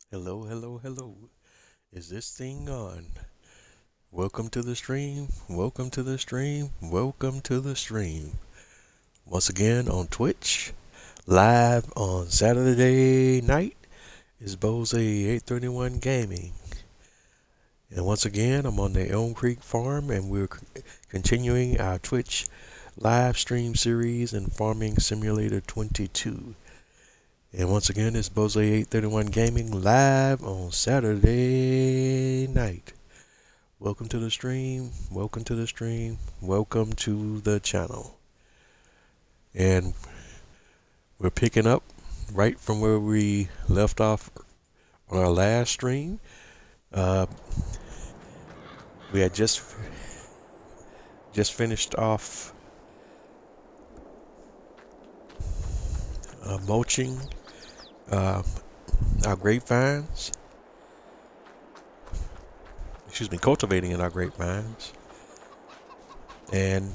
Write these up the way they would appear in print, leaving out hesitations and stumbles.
Hello, hello, hello. Is this thing on? Welcome to the stream. Welcome to the stream. Welcome to the stream. Once again on Twitch, live on Saturday night is Bose 831 Gaming. And once again, I'm on the ELM Creek farm and we're continuing our Twitch live stream series in Farming Simulator 22. And once again, it's Bose 831 Gaming live on Saturday night. Welcome to the stream. Welcome to the stream. Welcome to the channel. And we're picking up right from where we left off on our last stream. We had just finished off mulching our grapevines. Cultivating in our grapevines. And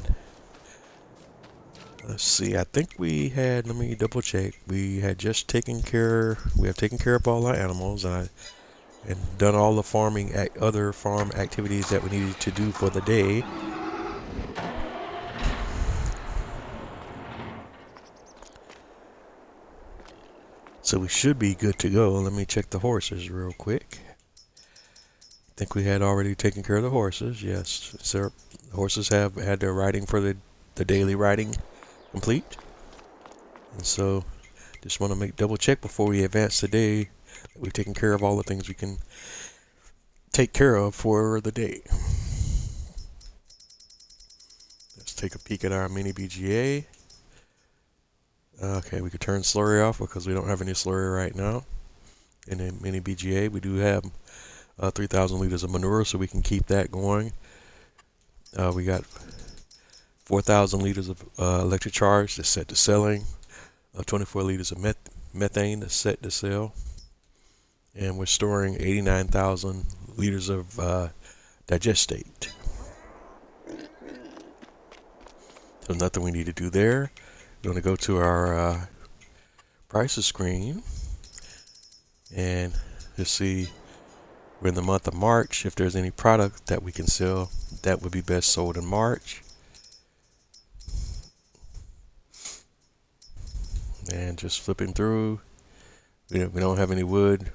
let's see, I think we had, let me double check. We have taken care of all our animals and done all the other farm activities that we needed to do for the day. So we should be good to go. Let me check the horses real quick. I think we had already taken care of the horses. Yes, sir. The horses have had their riding for the daily riding complete. And so just want to double check before we advance the day that we've taken care of all the things we can take care of for the day. Let's take a peek at our mini BGA. Okay, we could turn slurry off because we don't have any slurry right now. In the mini BGA, we do have 3,000 liters of manure, so we can keep that going. We got 4,000 liters of electric charge that's set to selling, 24 liters of methane that's set to sell, and we're storing 89,000 liters of digestate. So nothing we need to do there. We're going to go to our prices screen and just see we're in the month of March. If there's any product that we can sell that would be best sold in March. And just flipping through, we don't have any wood.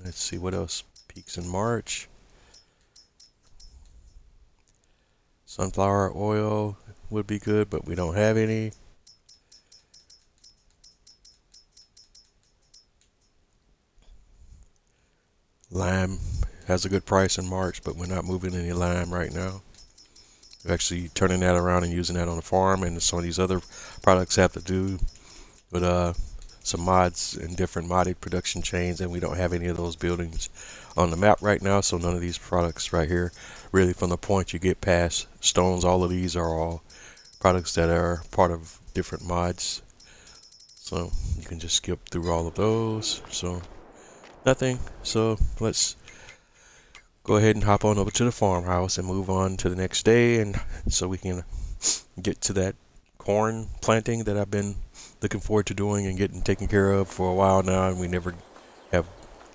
Let's see what else peaks in March. Sunflower oil would be good, but we don't have any. Lime has a good price in March, but we're not moving any lime right now. We're actually turning that around and using that on the farm, and some of these other products have to do with some mods and different modded production chains, and we don't have any of those buildings on the map right now, so none of these products right here, really from the point you get past stones, all of these are all products that are part of different mods, so you can just skip through all of those. So nothing. So let's go ahead and hop on over to the farmhouse and move on to the next day, and so we can get to that corn planting that I've been looking forward to doing and getting taken care of for a while now, and we never have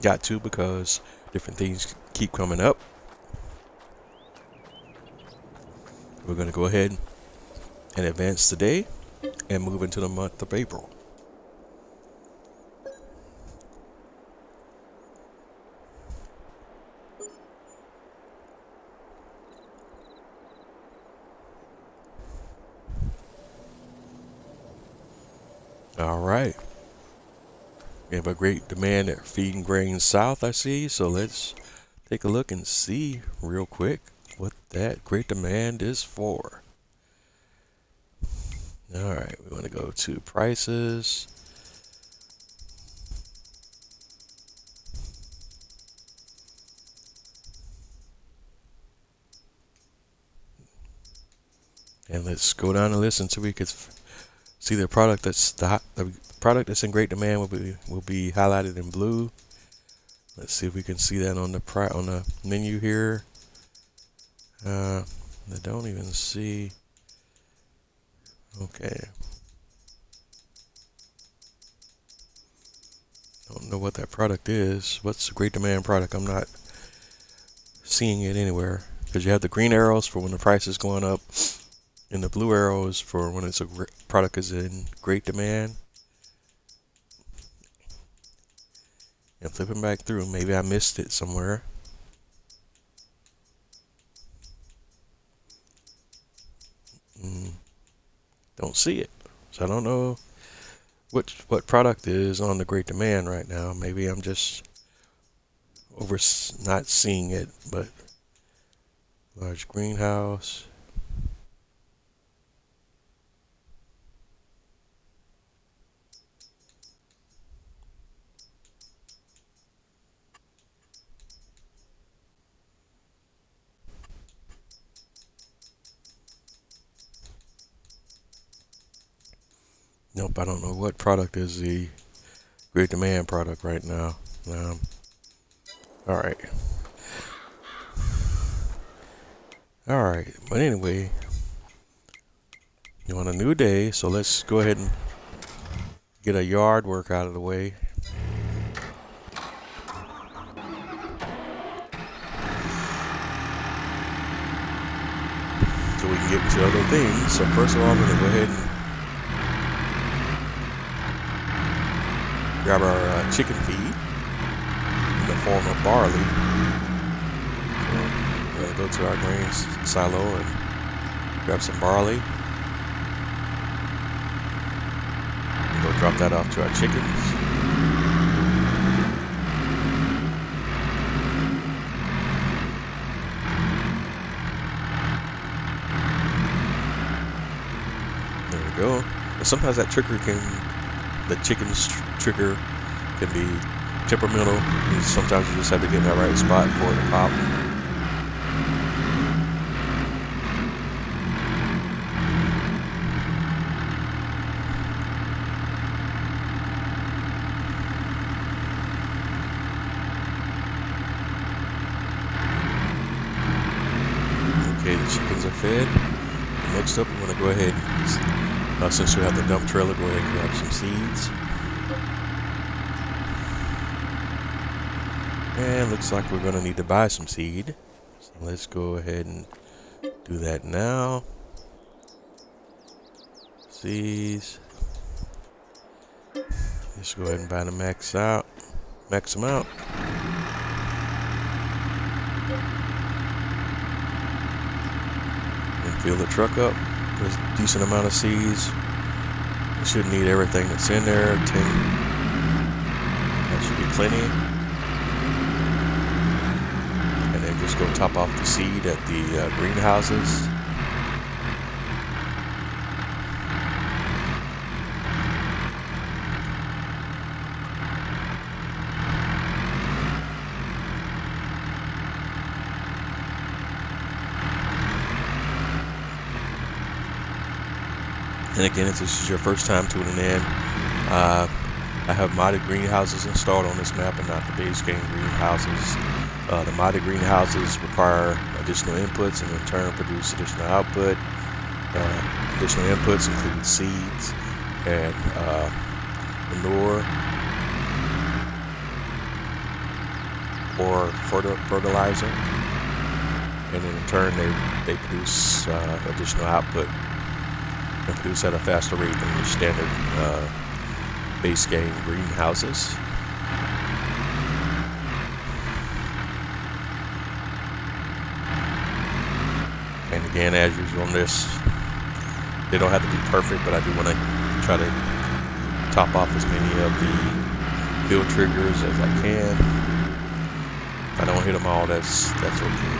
got to because different things keep coming up. We're going to go ahead and advance the day and move into the month of April. All right. We have a great demand at feeding grain south, I see. So let's take a look and see real quick what that great demand is for. All right, we want to go to prices. And let's go down the list until we could see the product the product that's in great demand will be highlighted in blue. Let's see if we can see that on the menu here. I don't even see. Okay. Don't know what that product is. What's the great demand product? I'm not seeing it anywhere. Because you have the green arrows for when the price is going up, and the blue arrows for when it's a product is in great demand. And flipping back through, maybe I missed it somewhere. Don't see it. So I don't know what product is on the great demand right now. Maybe I'm just not seeing it, but large greenhouse. Nope, I don't know what product is the great demand product right now. All right, but anyway, you're on a new day, so let's go ahead and get a yard work out of the way. So we can get into other things. So first of all, I'm gonna go ahead and grab our chicken feed in the form of barley. So we're gonna go to our grain silo and grab some barley. And go drop that off to our chickens. There we go. And sometimes that the chicken's trigger can be temperamental. Sometimes you just have to get in that right spot for it to pop. Okay, the chickens are fed. Next up, I'm going to go ahead and, since we have the dump trailer, go ahead and grab some seeds. And looks like we're going to need to buy some seed. So let's go ahead and do that now. Seeds. Let's go ahead and buy the max amount. And fill the truck up with a decent amount of seeds. You shouldn't need everything that's in there. That should be plenty. And then just go top off the seed at the greenhouses. And again, if this is your first time tuning in, I have modded greenhouses installed on this map and not the base game greenhouses. The modded greenhouses require additional inputs and in turn produce additional output. Additional inputs include seeds and manure or fertilizer. And then in turn they produce additional output and produce at a faster rate than your standard base game greenhouses. And again, as usual on this, they don't have to be perfect, but I do want to try to top off as many of the field triggers as I can. If I don't hit them all, that's okay.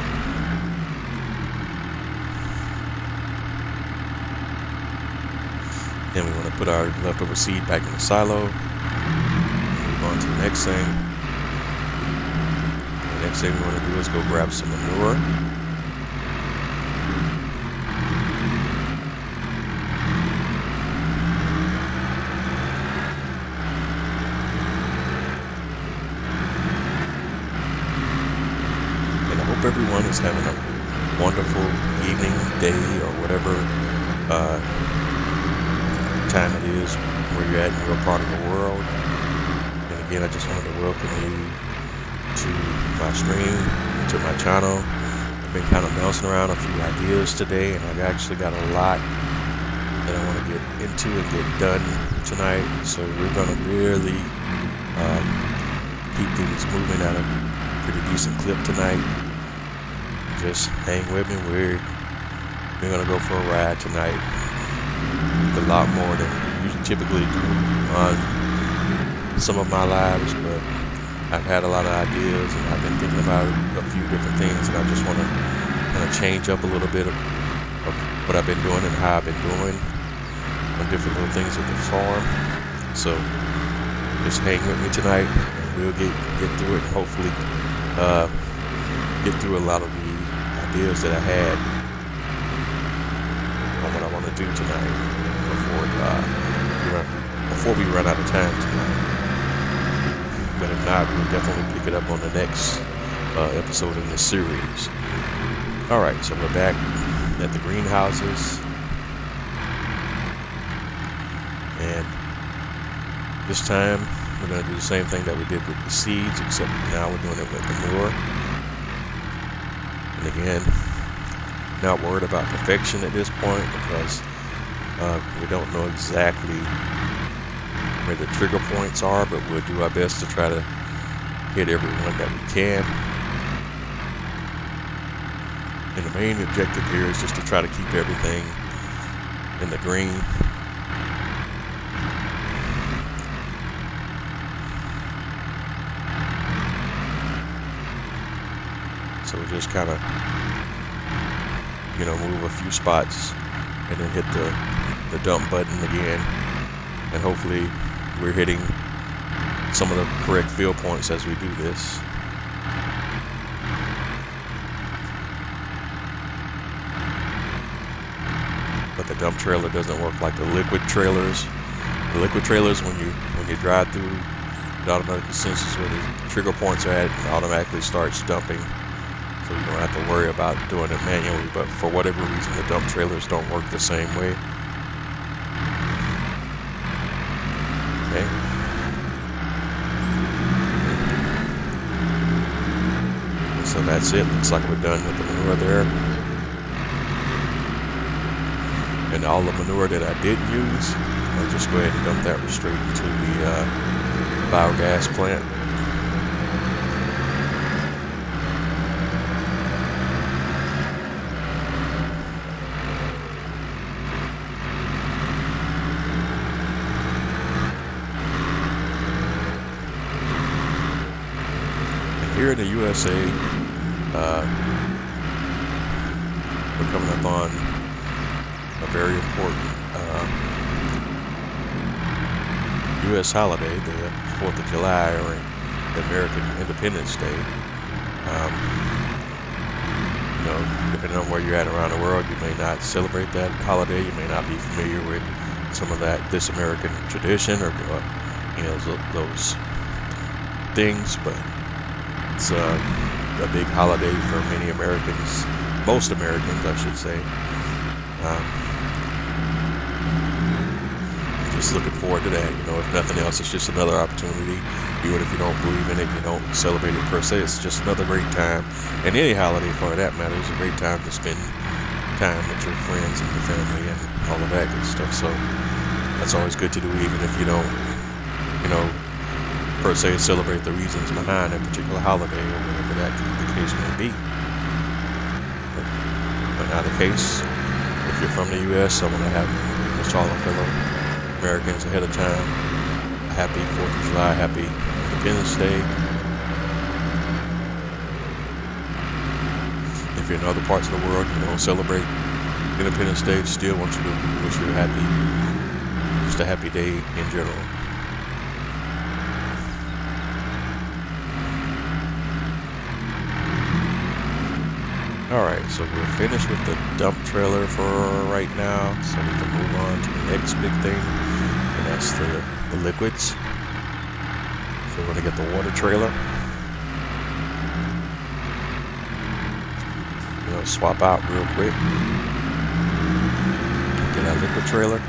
Then we want to put our leftover seed back in the silo. Move on to the next thing. The next thing we want to do is go grab some manure. And I hope everyone is having a wonderful evening, day, or whatever time it is where you're at in your part of the world. And again, I just wanted to welcome you to my stream, to my channel. I've been kind of bouncing around a few ideas today, and I've actually got a lot that I want to get into and get done tonight. So we're going to really keep things moving at a pretty decent clip tonight. Just hang with me. We're going to go for a ride tonight. A lot more than we typically do on some of my lives, but I've had a lot of ideas and I've been thinking about a few different things, and I just want to kind of change up a little bit of what I've been doing and how I've been doing on different little things with the farm. So just hang with me tonight, and we'll get through it, and hopefully get through a lot of the ideas that I had on what I want to do tonight before we run out of time tonight. But if not, we'll definitely pick it up on the next episode in this series. Alright, so we're back at the greenhouses, and this time we're going to do the same thing that we did with the seeds, except now we're doing it with manure. And again, not worried about perfection at this point, because we don't know exactly where the trigger points are, but we'll do our best to try to hit every one that we can. And the main objective here is just to try to keep everything in the green. So we just kind of, move a few spots and then hit the dump button again, and hopefully we're hitting some of the correct field points as we do this. But the dump trailer doesn't work like the liquid trailers. The liquid trailers, when you drive through, it automatically senses where the trigger points are at and automatically starts dumping. So you don't have to worry about doing it manually. But for whatever reason, the dump trailers don't work the same way. Okay. So that's it. Looks like we're done with the manure there. And all the manure that I did use, I'll just go ahead and dump that straight into the biogas plant. Here in the USA, we're coming up on a very important U.S. holiday, the 4th of July, or the American Independence Day. Depending on where you're at around the world, you may not celebrate that holiday. You may not be familiar with some of this American tradition or those things, but it's a big holiday for many Americans, most Americans, I should say. Just looking forward to that. If nothing else, it's just another opportunity. Even if you don't believe in it, you don't celebrate it per se, it's just another great time. And any holiday for that matter is a great time to spend time with your friends and your family and all of that good stuff. So that's always good to do, even if you don't, per se celebrate the reasons behind a particular holiday or whatever that the case may be. But not the case. If you're from the U.S., I want to have wish all our fellow Americans ahead of time a happy 4th of July, happy Independence Day. If you're in other parts of the world, you don't celebrate Independence Day, still want you to wish you a happy day in general. Alright, so we're finished with the dump trailer for right now, so we can move on to the next big thing, and that's the liquids. So we're going to get the water trailer. Swap out real quick. Get our liquid trailer.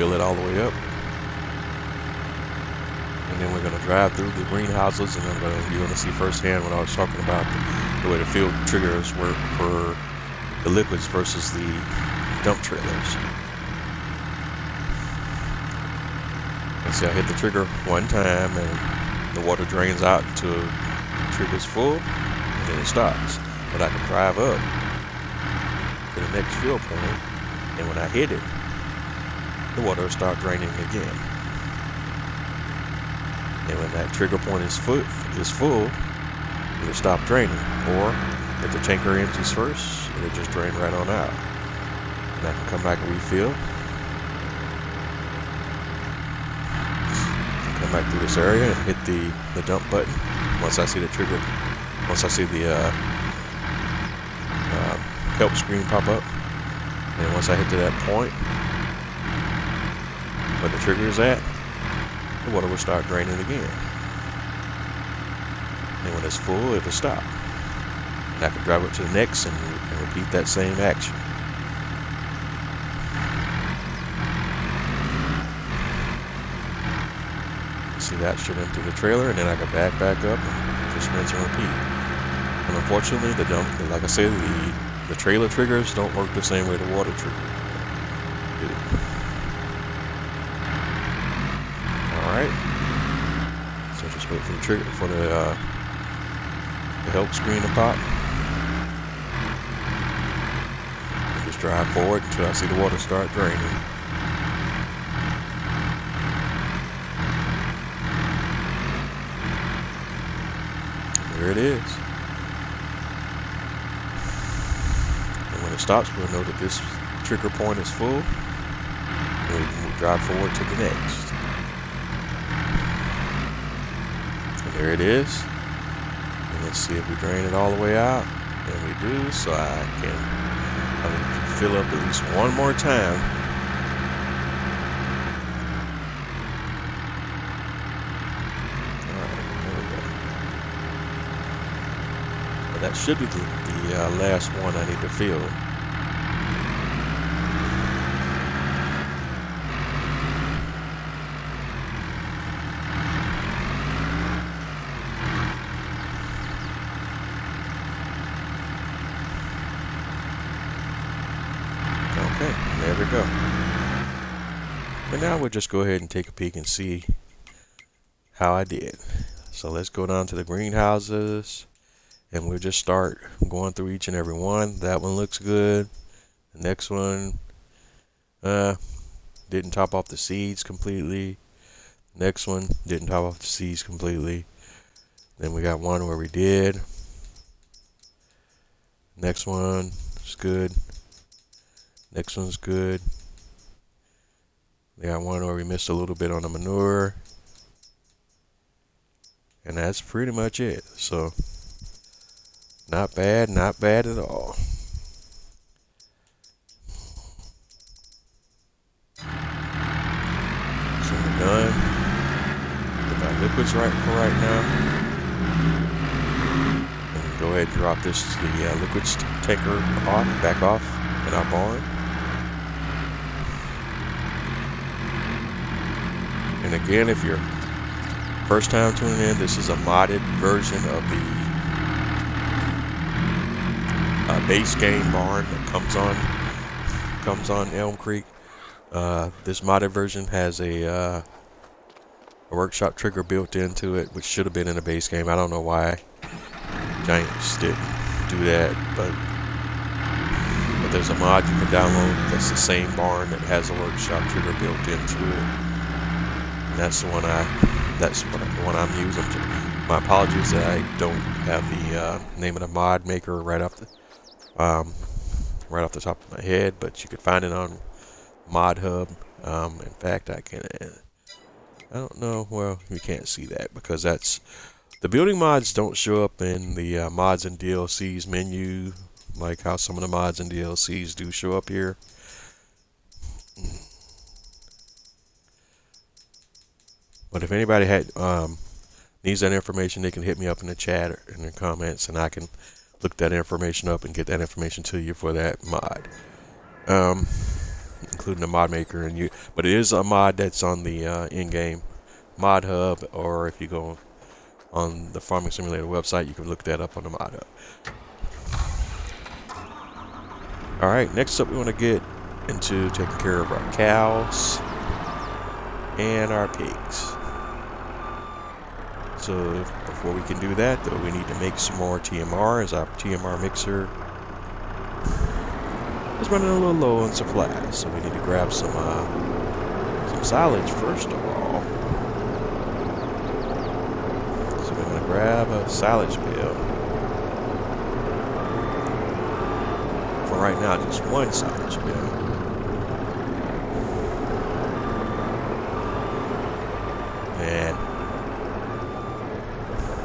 fill it all the way up. And then we're going to drive through the greenhouses, and you're going to see firsthand what I was talking about, the way the field triggers work for the liquids versus the dump trailers. And see, I hit the trigger one time, and the water drains out until the trigger's full, and then it stops. But I can drive up to the next fill point, and when I hit it, the water will start draining again. And when that trigger point is full, it'll stop draining. Or if the tanker empties first, it'll just drain right on out. And I can come back and refill. Come back through this area and hit the dump button. Once I see the trigger, once I see the help screen pop up. And once I hit to that point where the trigger is at, the water will start draining again. And when it's full, it'll stop. And I can drive up to the next and repeat that same action. See, that should empty the trailer, and then I can back up and just rinse and repeat. And unfortunately, like I said, the trailer triggers don't work the same way the water trigger do. Alright, so just wait for the trigger, for the help screen to pop. And just drive forward until I see the water start draining. There it is. And when it stops, we'll know that this trigger point is full. And we'll drive forward to the next. There it is. And let's see if we drain it all the way out. And we do, so I can fill up at least one more time. Alright, there we go. But that should be the last one I need to fill. Okay, there we go. And now we'll just go ahead and take a peek and see how I did. So let's go down to the greenhouses, and we'll just start going through each and every one. That one looks good. The next one didn't top off the seeds completely. Next one didn't top off the seeds completely. Then we got one where we did. Next one is good. Next one's good. We got one where we missed a little bit on the manure. And that's pretty much it. So, not bad at all. So we're done with our liquids for right now. And go ahead and drop the liquids tanker back off in our barn. And again, if you're first time tuning in, this is a modded version of the base game barn that comes on ELM Creek. This modded version has a workshop trigger built into it, which should have been in the base game. I don't know why Giants didn't do that, but there's a mod you can download that's the same barn that has a workshop trigger built into it. And that's the one I'm using. My apologies that I don't have the name of the mod maker right off the top of my head, but you can find it on Mod Hub. In fact, I don't know. Well, you can't see that because that's the building mods don't show up in the mods and DLCs menu like how some of the mods and DLCs do show up here. But if anybody needs that information, they can hit me up in the chat or in the comments, and I can look that information up and get that information to you for that mod. including the mod maker, but it is a mod that's on the in-game mod hub, or if you go on the Farming Simulator website, you can look that up on the mod hub. Alright, next up we want to get into taking care of our cows and our pigs. So before we can do that, though, we need to make some more TMR, as our TMR mixer is running a little low on supplies. So we need to grab some silage first of all. So we're going to grab a silage bale. For right now, just one silage bale. And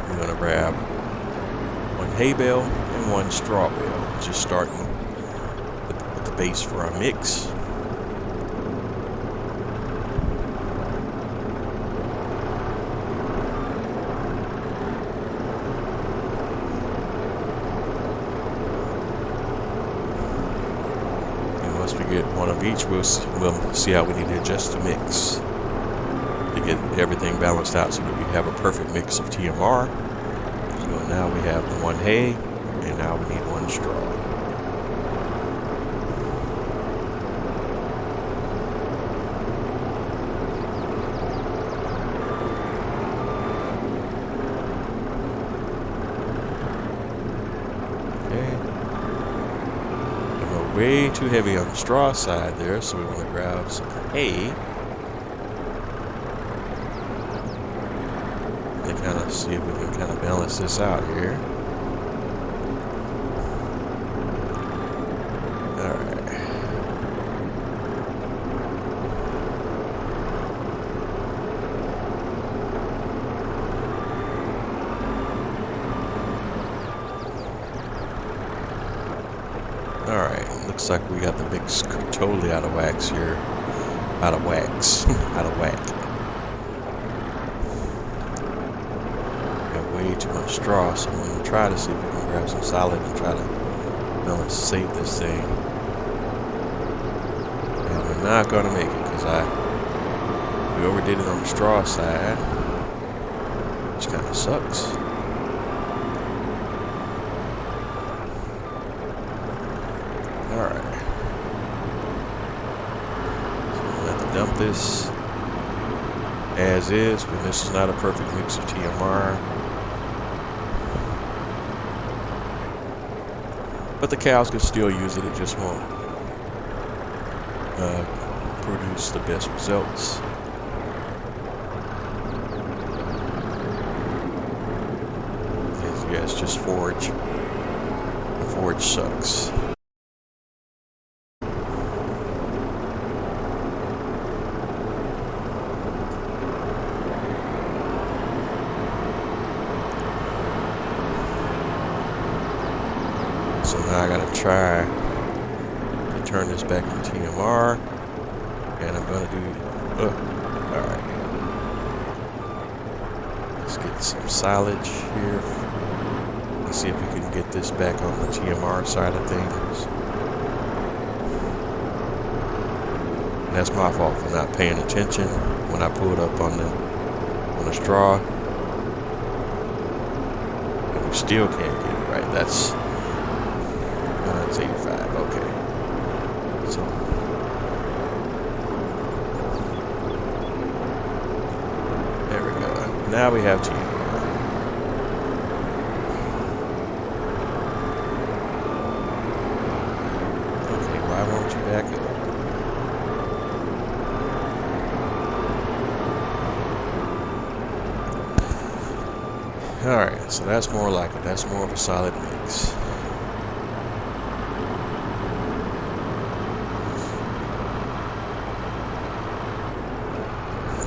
we're going to grab one hay bale and one straw bale, just starting with the base for our mix. And once we get one of each, we'll see how we need to adjust the mix to get everything balanced out so that we have a perfect mix of TMR. So now we have the one hay, and now we need one straw. Okay. And we're way too heavy on the straw side there, so we want to grab some hay. Kind of see if we can kind of balance this out here. Alright. Alright, looks like we got the mix totally out of wax here. Out of wax. Out of whack. Way too much straw, so I'm going to try to see if we can grab some solid and try to save this thing. And we're not going to make it because we overdid it on the straw side, which kind of sucks. Alright. So we're going to have to dump this as is, but this is not a perfect mix of TMR. But the cows can still use it, it just won't produce the best results. Yeah, it's just forage. The forage sucks. So now I gotta try to turn this back into TMR, and I'm gonna do, alright. Let's get some silage here. Let's see if we can get this back on the TMR side of things. And that's my fault for not paying attention when I pulled up on the straw. And we still can't get it right. That's 85, okay. So there we go. Now we have TMR. Okay, why won't you back up? Alright, so that's more like it. That's more of a solid mix.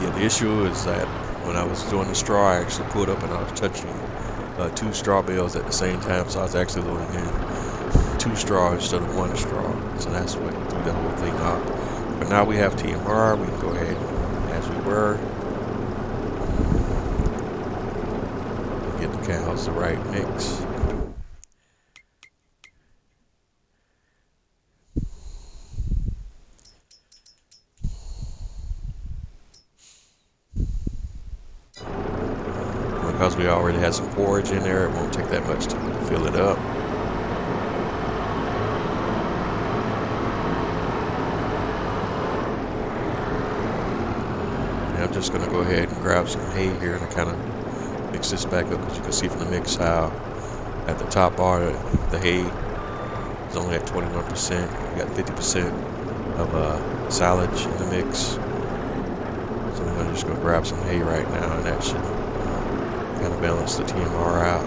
The issue is that when I was doing the straw, I actually pulled up and I was touching two straw bales at the same time, so I was actually loading in two straw instead of one straw. So that's what threw the whole thing off. But now we have TMR, we can go ahead as we were. Get the cows the right mix. because we already had some forage in there, it won't take that much to fill it up. And I'm just going to go ahead and grab some hay here and kind of mix this back up, because you can see from the mix how at the top bar the hay is only at 21%. We got 50% of silage in the mix. So I'm just going to grab some hay right now, and that should kind of balance the TMR out.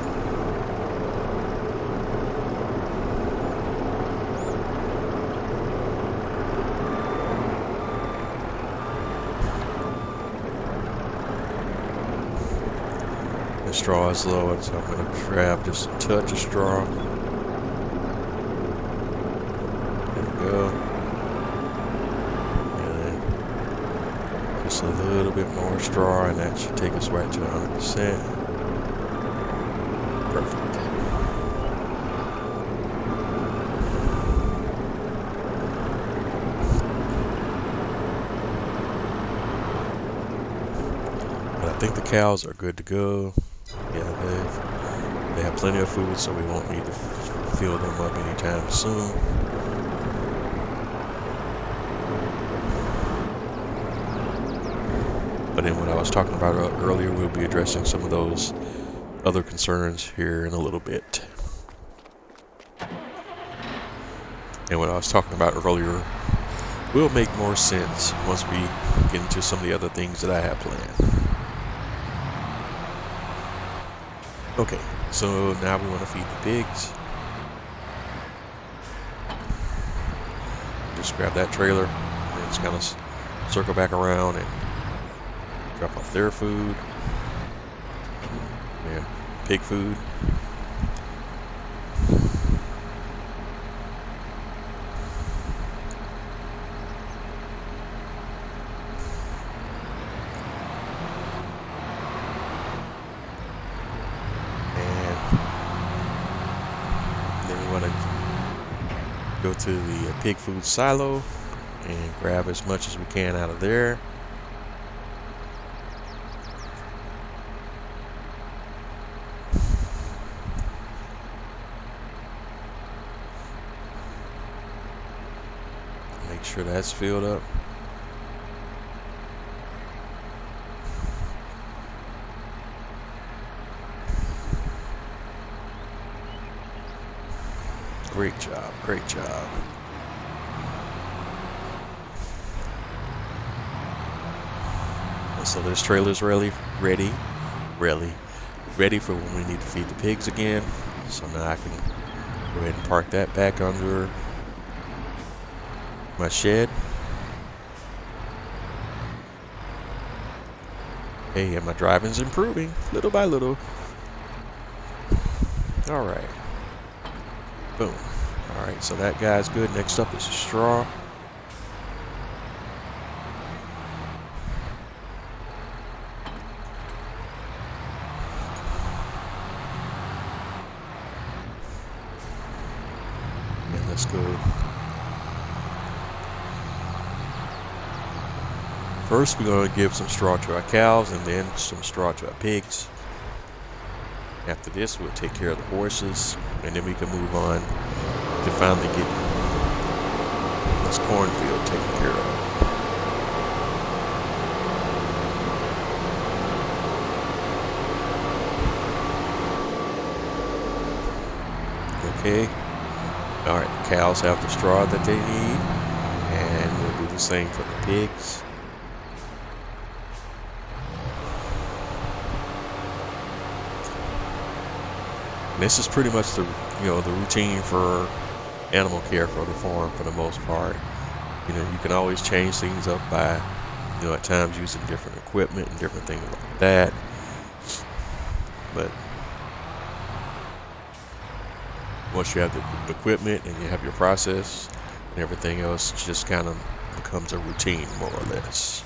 The straw is lowered, so I'm going to grab just a touch of straw. There we go. And then just a little bit more straw, and that should take us right to 100%. Perfect. But I think the cows are good to go. Yeah, they have plenty of food, so we won't need to fill them up anytime soon. But then what I was talking about earlier, we'll be addressing some of those other concerns here in a little bit. And what I was talking about earlier will make more sense once we get into some of the other things that I have planned. Okay, so now we want to feed the pigs. Just grab that trailer and just kind of circle back around and drop off their food. Yeah, pig food. Go to the pig food silo and grab as much as we can out of there. Make sure that's filled up. Great job, great job. And so this trailer's ready for when we need to feed the pigs again. So now I can go ahead and park that back under my shed. Hey, and my driving's improving little by little. All right. Boom. Alright, so that guy's good. Next up is straw. And let's go. First, we're going to give some straw to our cows and then some straw to our pigs. After this, we'll take care of the horses, and then we can move on to finally get this cornfield taken care of. Okay. All right, cows have the straw that they need, and we'll do the same for the pigs. This is pretty much the routine for animal care for the farm for the most part. You can always change things up by at times using different equipment and different things like that. But once you have the equipment and you have your process and everything else, it just kind of becomes a routine more or less.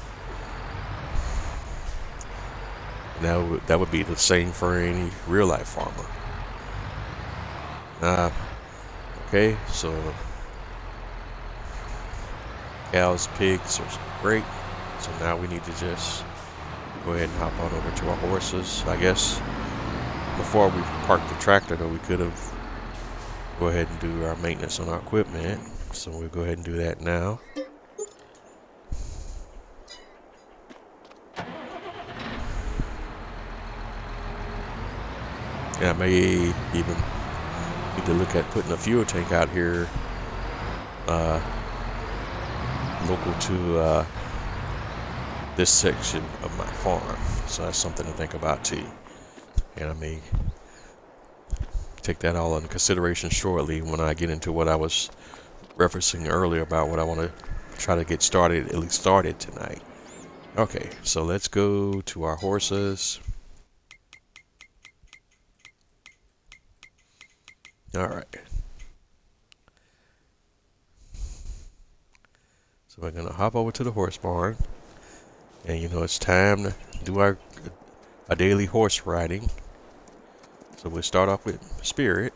Now that would be the same for any real life farmer. Okay, so cows, pigs are great. So now we need to just go ahead and hop on over to our horses. I guess before we park the tractor though, we could have go ahead and do our maintenance on our equipment. So we'll go ahead and do that now. And I may even need to look at putting a fuel tank out here local to this section of my farm. So that's something to think about too. And I may take that all into consideration shortly when I get into what I was referencing earlier about what I want to try to get started, at least started tonight. Okay, so let's go to our horses. All right. So we're gonna hop over to the horse barn, and you know it's time to do our daily horse riding. So we'll start off with Spirit.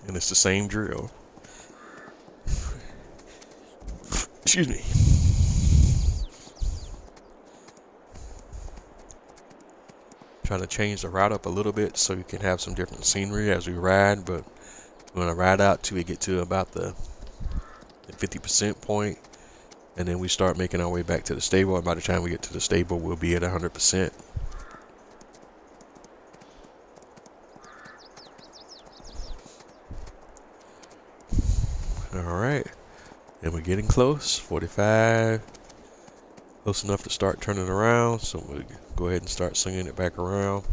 And it's the same drill. Excuse me. Trying to change the route up a little bit so you can have some different scenery as we ride, but we're gonna ride out till we get to about the 50% point, and then we start making our way back to the stable. And by the time we get to the stable, we'll be at 100%. All right, and we're getting close. 45, close enough to start turning around. So we'll go ahead and start swinging it back around.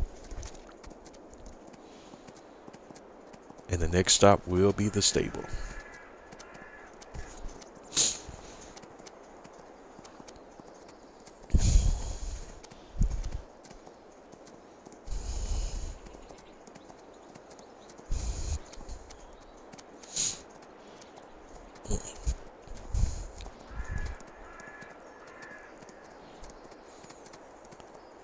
And the next stop will be the stable.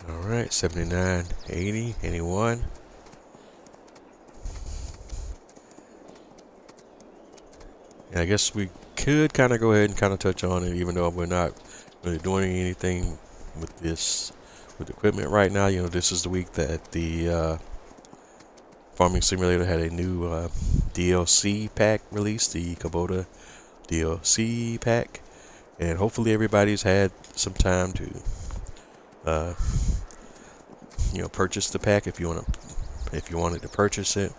All right, 79, 80, anyone? And I guess we could kind of go ahead and kind of touch on it, even though we're not really doing anything with this, with equipment right now. You know, this is the week that the Farming Simulator had a new DLC pack released, the Kubota DLC pack. And hopefully everybody's had some time to you know, purchase the pack if you wanted to purchase it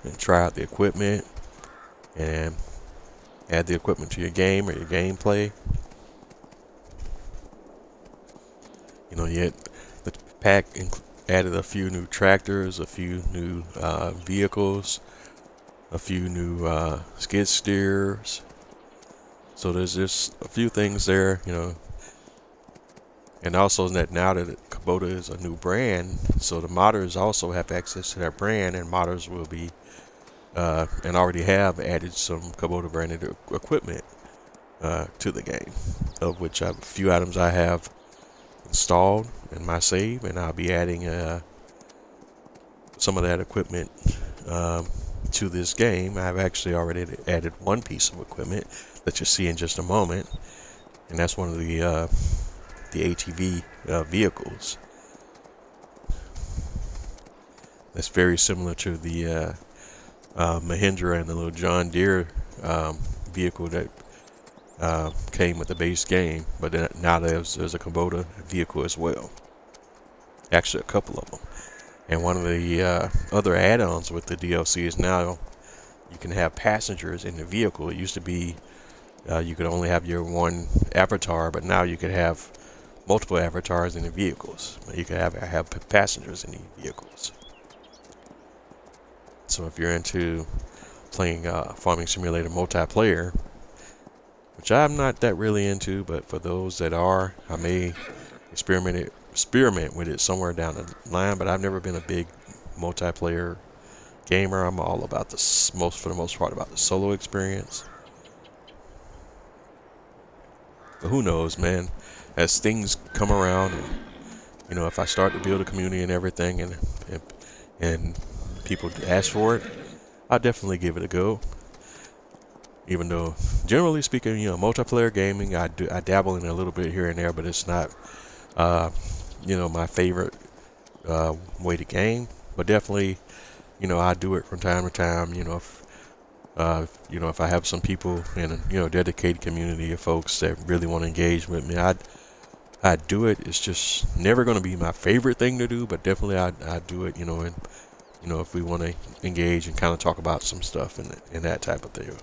and try out the equipment and add the equipment to your game or your gameplay. You know, yet the pack added a few new tractors, a few new vehicles, a few new skid steers. So there's just a few things there, you know. And also that now that Kubota is a new brand, so the modders also have access to that brand, and modders will be and already have added some Kubota branded equipment to the game, of which a few items I have installed in my save, and I'll be adding some of that equipment to this game. I've actually already added one piece of equipment that you'll see in just a moment, and that's one of the ATV vehicles. That's very similar to the Mahindra and the little John Deere vehicle that came with the base game, but then now there's a Kubota vehicle as well. Actually, a couple of them. And one of the other add-ons with the DLC is now you can have passengers in the vehicle. It used to be you could only have your one avatar, but now you could have multiple avatars in the vehicles. You can have passengers in the vehicles. So if you're into playing Farming Simulator multiplayer, which I'm not that really into, but for those that are, I may experiment with it somewhere down the line. But I've never been a big multiplayer gamer. I'm all about for the most part, about the solo experience. But who knows, man? As things come around, and, you know, if I start to build a community and everything, and people ask for it, I definitely give it a go. Even though, generally speaking, multiplayer gaming, I dabble in a little bit here and there, but it's not, my favorite way to game. But definitely, I do it from time to time. If I have some people in a dedicated community of folks that really want to engage with me, I do it. It's just never going to be my favorite thing to do, but definitely I do it. And if we want to engage and kind of talk about some stuff and that type of thing.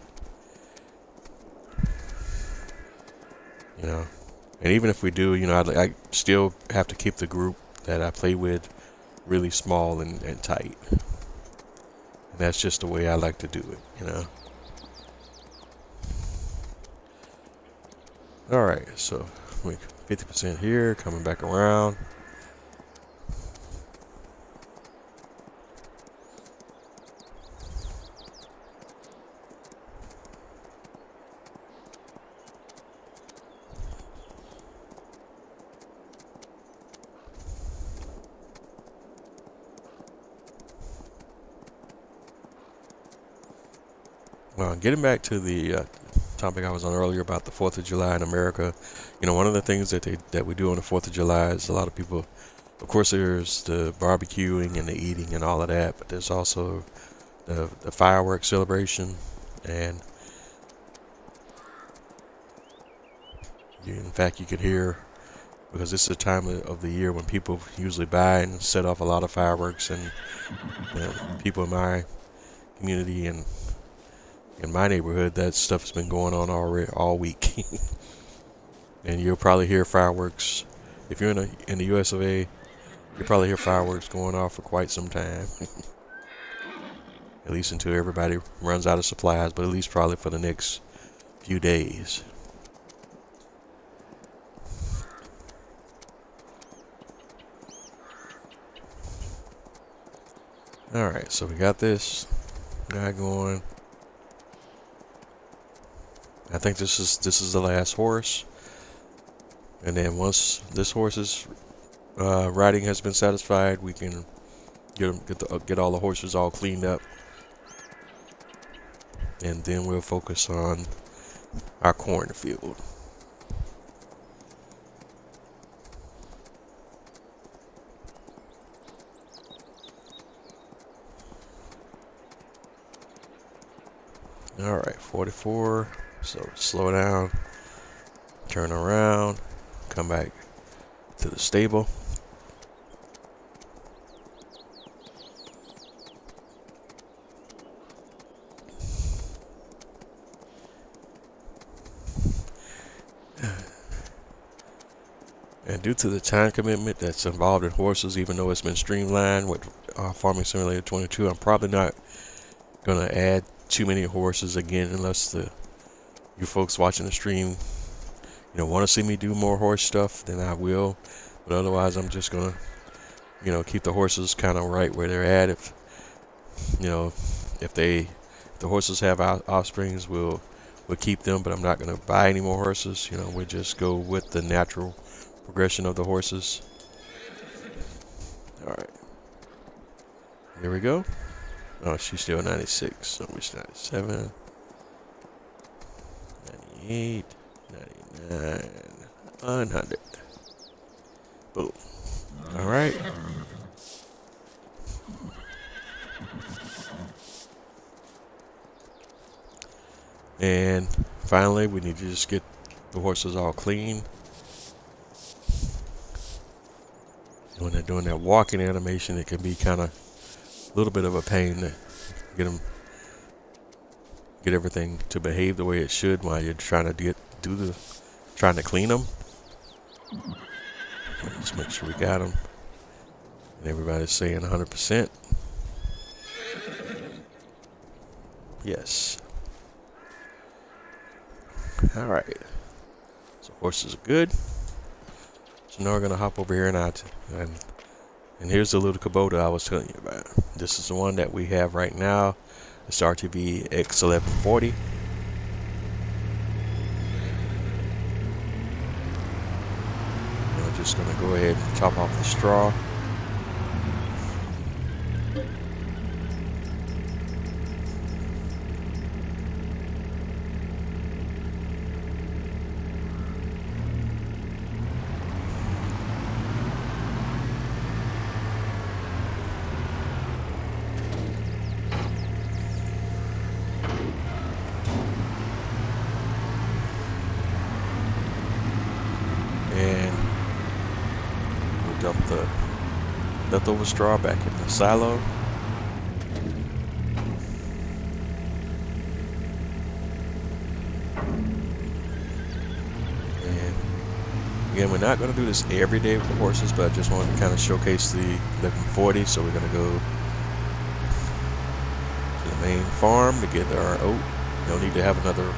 And even if we do, I still have to keep the group that I play with really small and tight. And that's just the way I like to do it. All right, so 50% here, coming back around. Well, getting back to the topic I was on earlier about the 4th of July in America, one of the things that we do on the 4th of July is a lot of people, of course, there's the barbecuing and the eating and all of that, but there's also the fireworks celebration, and in fact, you could hear, because this is the time of the year when people usually buy and set off a lot of fireworks, and people in my community and in my neighborhood, that stuff's been going on already all week. And you'll probably hear fireworks if you're in the US of A. You'll probably hear fireworks going off for quite some time. At least until everybody runs out of supplies, but at least probably for the next few days. Alright, so we got this guy going. I think this is the last horse, and then once this horse's riding has been satisfied, we can get all the horses all cleaned up, and then we'll focus on our cornfield. All right, 44. So slow down, turn around, come back to the stable. And due to the time commitment that's involved in horses, even though it's been streamlined with Farming Simulator 22, I'm probably not going to add too many horses again unless you folks watching the stream want to see me do more horse stuff, then I will. But otherwise, I'm just gonna keep the horses kind of right where they're at. If the horses have offsprings, we'll keep them, but I'm not gonna buy any more horses. We'll just go with the natural progression of the horses. All right, here we go. Oh, she's still 96, so we're 97, 98, 99, 100. Boom. All right. And finally, we need to just get the horses all clean. And when they're doing that walking animation, it can be kind of a little bit of a pain to get everything to behave the way it should while you're trying to clean them. Let's make sure we got them. And everybody's saying 100%. Yes. All right. So horses are good. So now we're gonna hop over here and here's the little Kubota I was telling you about. This is the one that we have right now. It's RTV X1140. And I'm just gonna go ahead and chop off the straw. leftover straw back in the silo. And again, we're not going to do this every day with the horses, but I just wanted to kind of showcase the 1140. So we're going to go to the main farm to get our oat. No need to have another,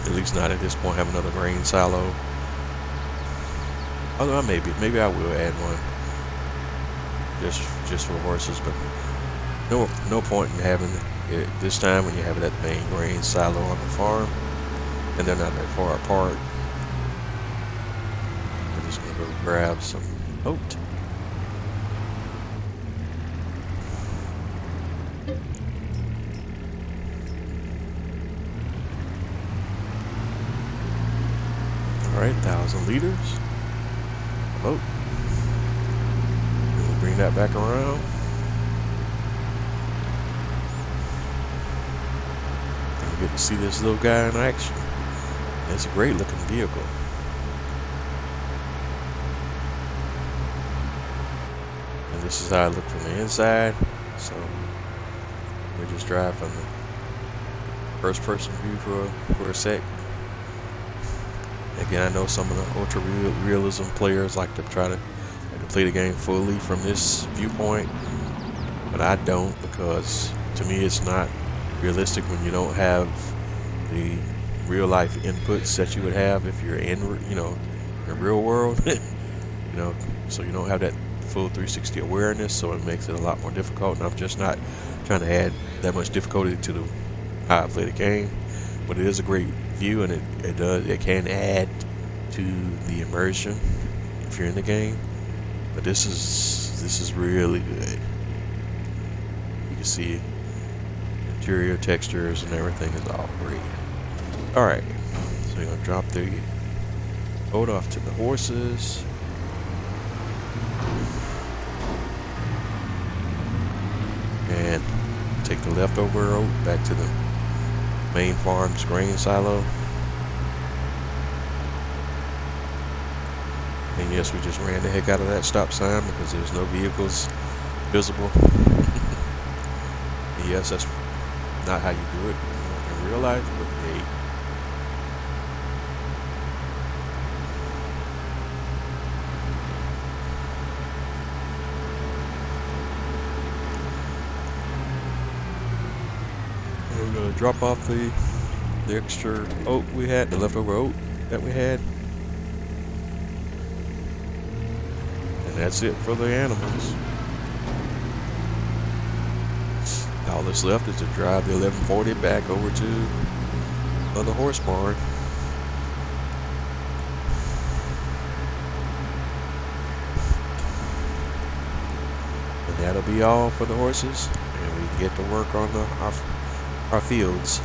at least not at this point, have another grain silo. Although maybe I will add one just for horses, but no point in having it this time when you have that main grain silo on the farm and they're not that far apart. I'm just gonna go grab some oat. Alright, 1,000 liters of oat. We'll bring that back around. And we get to see this little guy in action. It's a great looking vehicle. And this is how it looked from the inside. So we just drive from the first person view for a sec. Again, I know some of the ultra realism players like to play the game fully from this viewpoint, but I don't, because to me it's not realistic when you don't have the real life inputs that you would have if you're in the real world. So you don't have that full 360 awareness, so it makes it a lot more difficult, and I'm just not trying to add that much difficulty to how I play the game. But it is a great view, and it can add to the immersion if you're in the game. But this is really good. You can see interior textures and everything is all great. Alright, so we're gonna drop the oat off to the horses. And take the leftover oat back to the main farm's grain silo. And yes, we just ran the heck out of that stop sign because there's no vehicles visible. And yes, that's not how you do it in real life, but hey. And we're gonna drop off the extra oat we had, the leftover oat that we had. And that's it for the animals. All that's left is to drive the 1140 back over to the horse barn. And that'll be all for the horses, and we can get to work on our fields.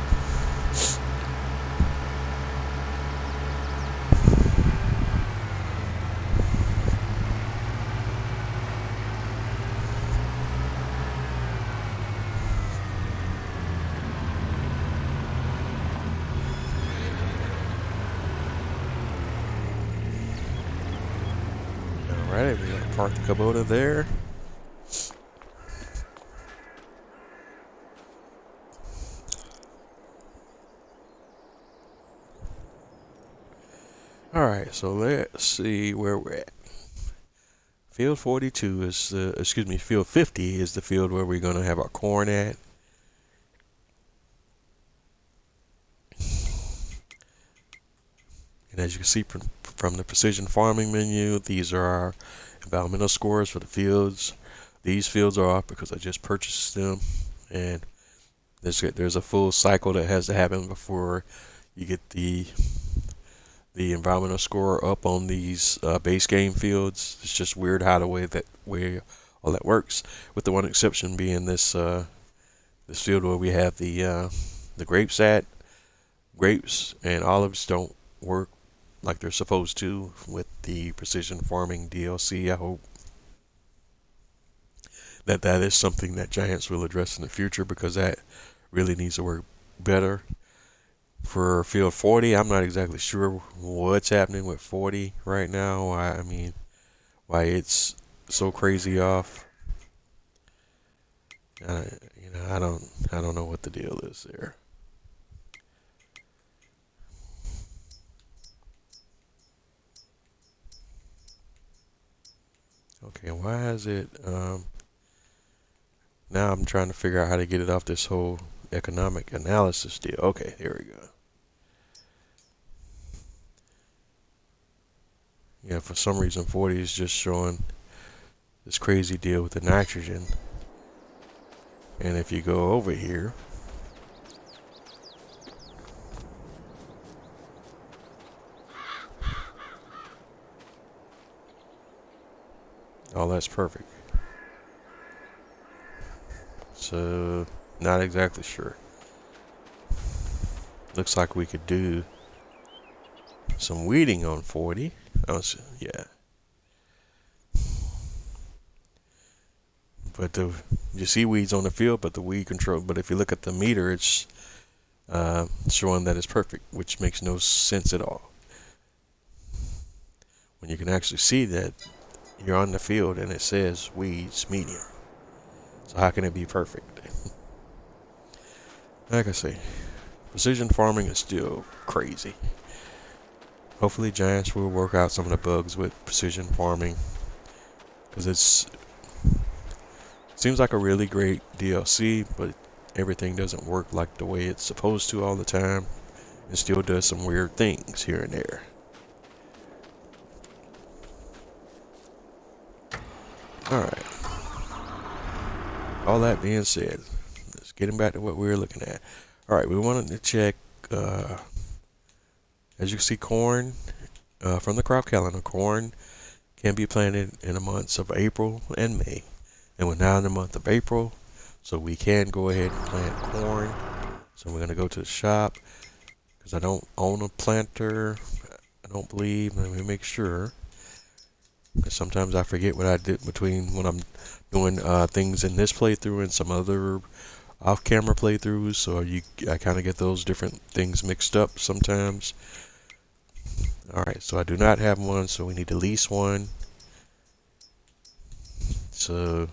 Alright, we're gonna park the Kubota there. Alright, so let's see where we're at. Field 42 is field 50 is the field where we're gonna have our corn at. And as you can see from the precision farming menu, these are our environmental scores for the fields. These fields are off because I just purchased them, and there's a full cycle that has to happen before you get the environmental score up on these base game fields. It's just weird how the way all that works, with the one exception being this field where we have the grapes at. Grapes and olives don't work like they're supposed to with the precision farming DLC. I hope that is something that Giants will address in the future, because that really needs to work better. For field 40, I'm not exactly sure what's happening with 40 right now. I mean, why it's so crazy off. I don't know what the deal is there. Okay, why is it, now I'm trying to figure out how to get it off this whole economic analysis deal. Okay, here we go. Yeah, for some reason 40 is just showing this crazy deal with the nitrogen. And if you go over here, oh, that's perfect. So, not exactly sure. Looks like we could do some weeding on 40. Oh, so, yeah. But you see weeds on the field, but the weed control. But if you look at the meter, it's showing that it's perfect, which makes no sense at all. When you can actually see that you're on the field and it says weeds medium. So how can it be perfect? Like I say, precision farming is still crazy. Hopefully Giants will work out some of the bugs with precision farming, because it seems like a really great DLC, but everything doesn't work like the way it's supposed to all the time. It still does some weird things here and there. Alright. All that being said, let's get back to what we were looking at. Alright, we wanted to check, as you can see, corn, from the crop calendar, corn can be planted in the months of April and May. And we're now in the month of April, so we can go ahead and plant corn. So we're going to go to the shop, because I don't own a planter, I don't believe. Let me make sure, because sometimes I forget what I did between when I'm doing things in this playthrough and some other off-camera playthroughs. So I kind of get those different things mixed up sometimes. Alright, so I do not have one, so we need to lease one. So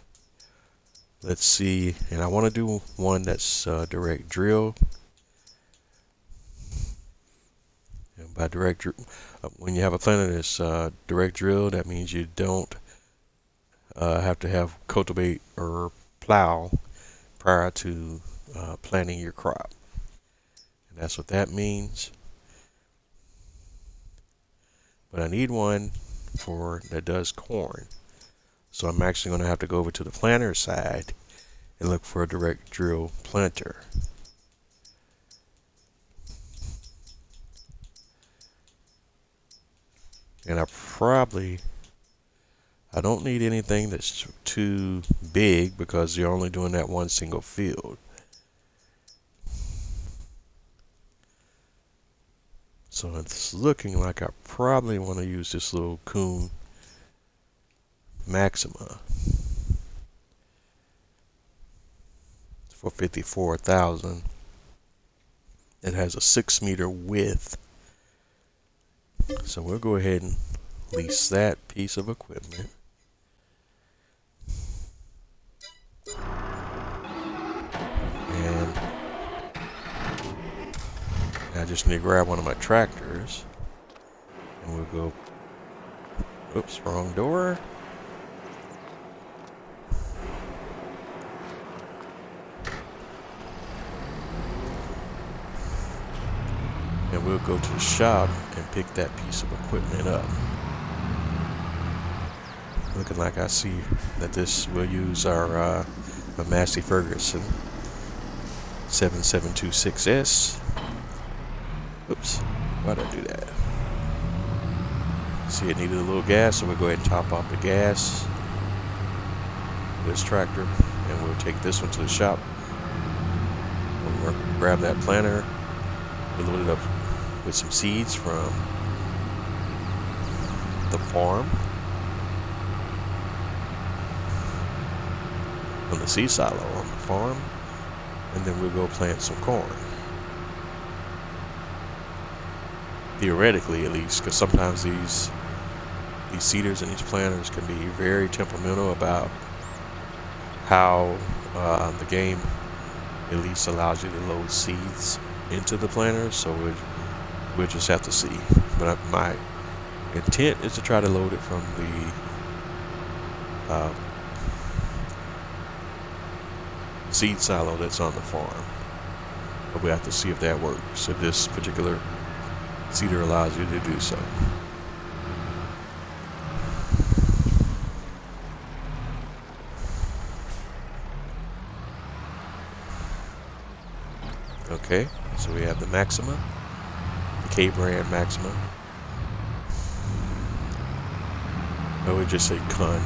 let's see, and I want to do one that's direct drill. And by direct drill, when you have a planter that's direct drill, that means you don't have to have cultivate or plow prior to planting your crop. And that's what that means. But I need one that does corn. So I'm actually going to have to go over to the planter side and look for a direct drill planter. And I don't need anything that's too big, because you're only doing that one single field. So it's looking like I probably want to use this little Kuhn Maxima for 54,000. It has a 6-meter width. So we'll go ahead and lease that piece of equipment. And I just need to grab one of my tractors, and we'll go, oops, wrong door. And we'll go to the shop and pick that piece of equipment up. Looking like I see that this will use our Massey Ferguson 7726S. Oops, why'd I do that? See, it needed a little gas, so we'll go ahead and top off the gas. This tractor, and we'll take this one to the shop. We'll grab that planter. We'll load it up with some seeds from the farm, from the seed silo on the farm, and then we'll go plant some corn. Theoretically, at least, because sometimes these seeders and these planters can be very temperamental about how the game at least allows you to load seeds into the planter. So we'll just have to see. But my intent is to try to load it from the seed silo that's on the farm. But we have to see if that works. So this particular seeder allows you to do so. Okay, so we have the Maxima, the K-brand Maxima. I would just say Con.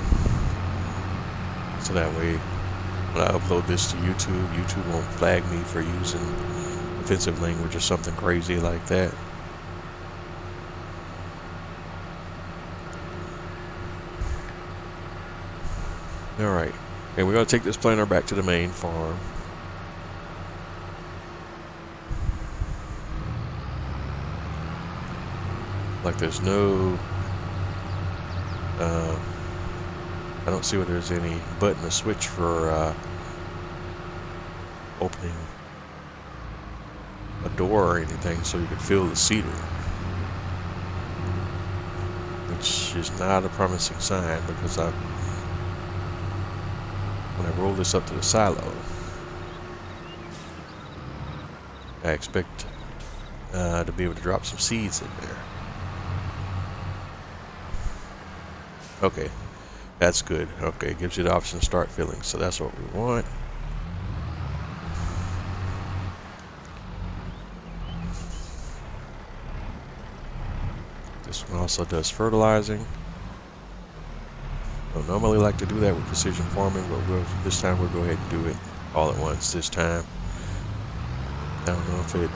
So that way, when I upload this to YouTube, YouTube won't flag me for using offensive language or something crazy like that. Alright, and we're going to take this planter back to the main farm. Like there's no, I don't see where there's any button or switch for opening a door or anything so you could fill the seeder, which is not a promising sign, because when I roll this up to the silo, I expect to be able to drop some seeds in there. Okay, that's good. Okay, gives you the option to start filling, so that's what we want. This one also does fertilizing. I don't normally like to do that with precision farming, but this time we'll go ahead and do it all at once this time. I don't know if it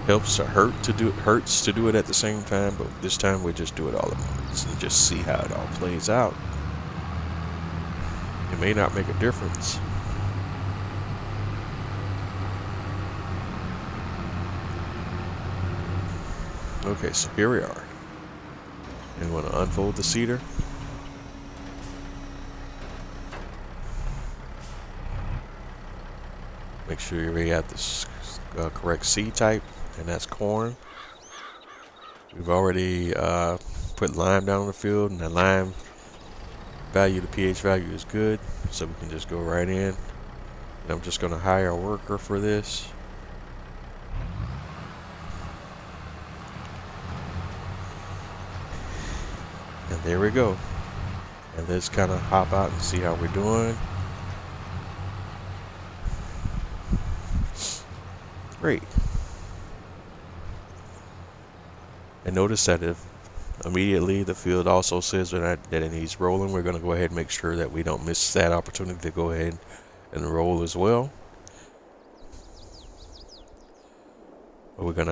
helps or hurts to do it at the same time, but this time we just do it all at once and just see how it all plays out. It may not make a difference. Okay, so here we are. And we want to unfold the seeder. Make sure we got this correct seed type, and that's corn. We've already put lime down on the field, and the lime value, the pH value is good, so we can just go right in. And I'm just going to hire a worker for this. And there we go. And let's kind of hop out and see how we're doing. Great. And notice that if immediately the field also says that it needs rolling, we're going to go ahead and make sure that we don't miss that opportunity to go ahead and roll as well. But we're going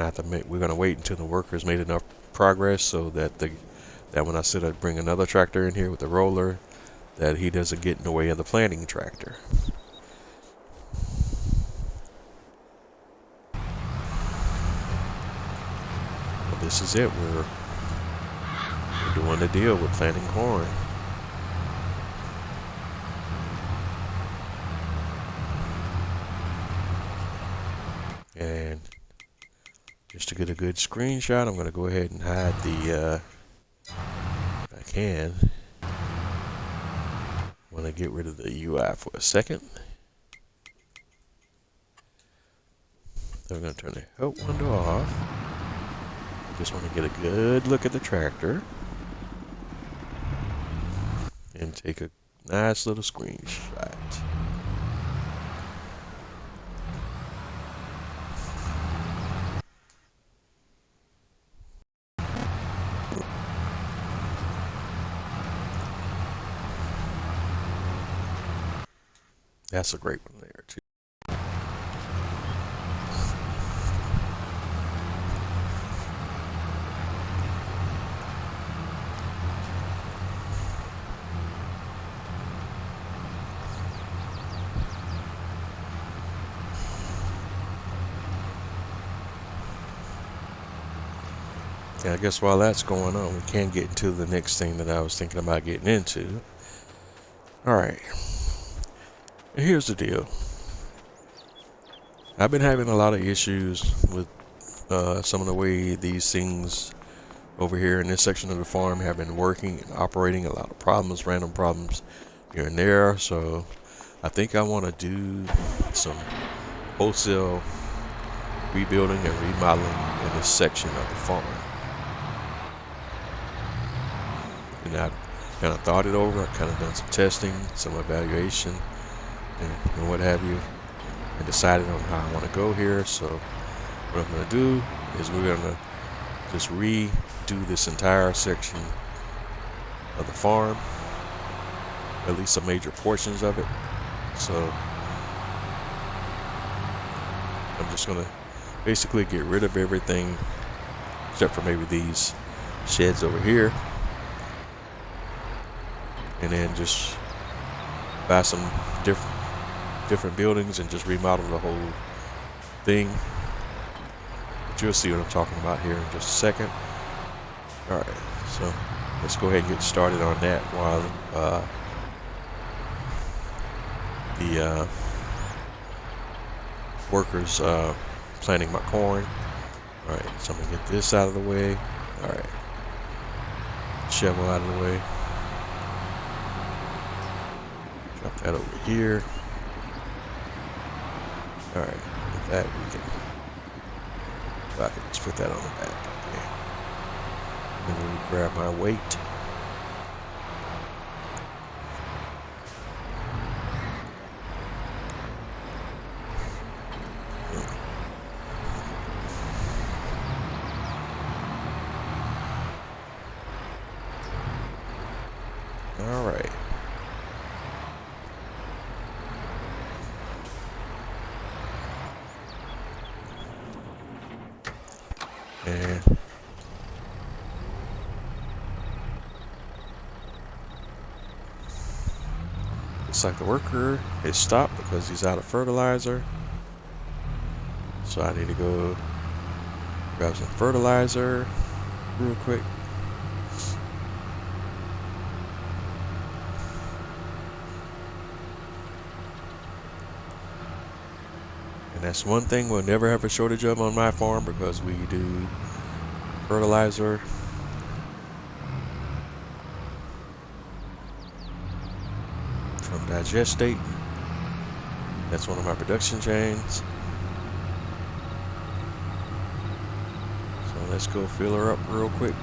to wait until the workers made enough progress so that when I said I'd bring another tractor in here with the roller, that he doesn't get in the way of the planting tractor. This is it. We're doing the deal with planting corn. And just to get a good screenshot, I'm going to go ahead and hide the, if I can, I want to get rid of the UI for a second. So I'm going to turn the help window off. Just want to get a good look at the tractor and take a nice little screenshot. That's a great one there too. And I guess while that's going on, we can get into the next thing that I was thinking about getting into. Alright, and here's the deal. I've been having a lot of issues with some of the way these things over here in this section of the farm have been working and operating. A lot of problems, random problems here and there. So I think I want to do some wholesale rebuilding and remodeling in this section of the farm. And I kind of thought it over. I kind of done some testing, some evaluation, and what have you, and decided on how I want to go here. So what I'm going to do is we're going to just redo this entire section of the farm, at least some major portions of it. So I'm just going to basically get rid of everything except for maybe these sheds over here, and then just buy some different buildings and just remodel the whole thing. But you'll see what I'm talking about here in just a second. Alright, so let's go ahead and get started on that while the workers planting my corn. Alright, so I'm gonna get this out of the way. Alright, shovel out of the way. Drop that over here. Alright, with that we can, I can just put that on the back. Okay. And then we grab my weight. Alright. And looks like the worker is stopped because he's out of fertilizer. So I need to go grab some fertilizer real quick. And that's one thing we'll never have a shortage of on my farm, because we do fertilizer from digestate. That's one of my production chains. So let's go fill her up real quick.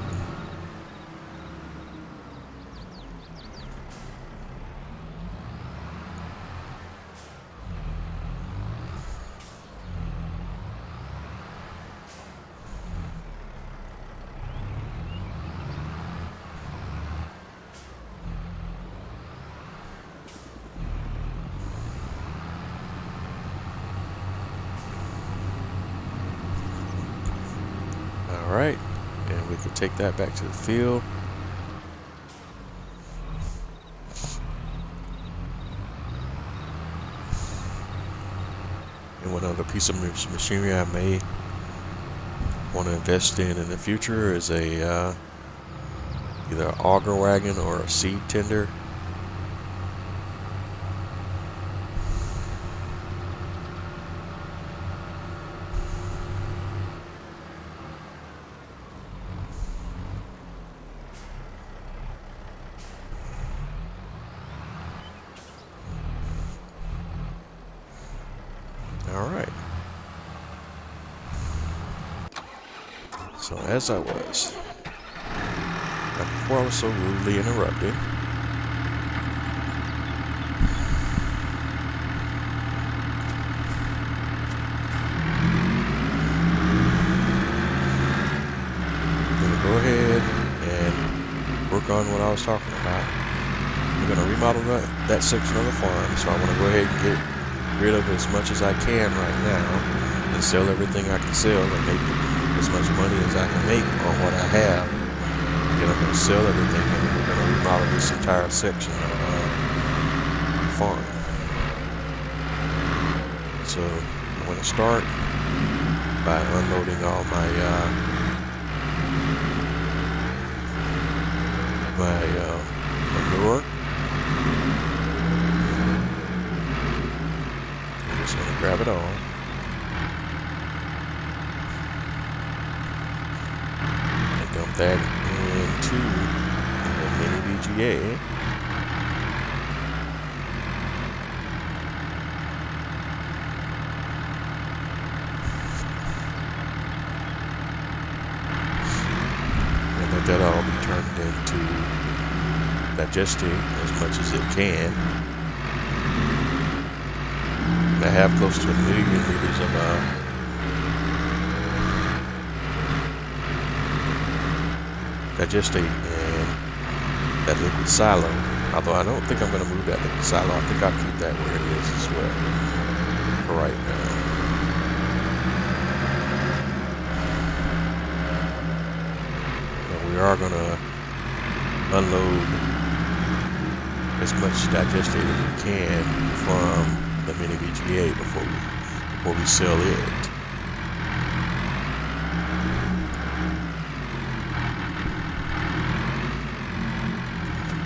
Alright, and we can take that back to the field. And one other piece of machinery I may want to invest in the future is a either an auger wagon or a seed tender. Alright. So as I was, before I was so rudely interrupted, I'm going to go ahead and work on what I was talking about. I'm going to remodel that section of the farm, so I want to go ahead and get rid of as much as I can right now and sell everything I can sell and make as much money as I can make on what I have. Then I'm going to sell everything and we're going to remodel this entire section of the farm. So I'm going to start by unloading all my my manure. I'm just going to grab it all. And dump that into the mini VGA. And let that all be turned into digestate as much as it can. I have close to 1 million liters of digestate and that liquid silo. Although I don't think I'm going to move that liquid silo. I think I'll keep that where it is as well for right now. But we are going to unload as much digestate as we can from the mini VGA before we sell it.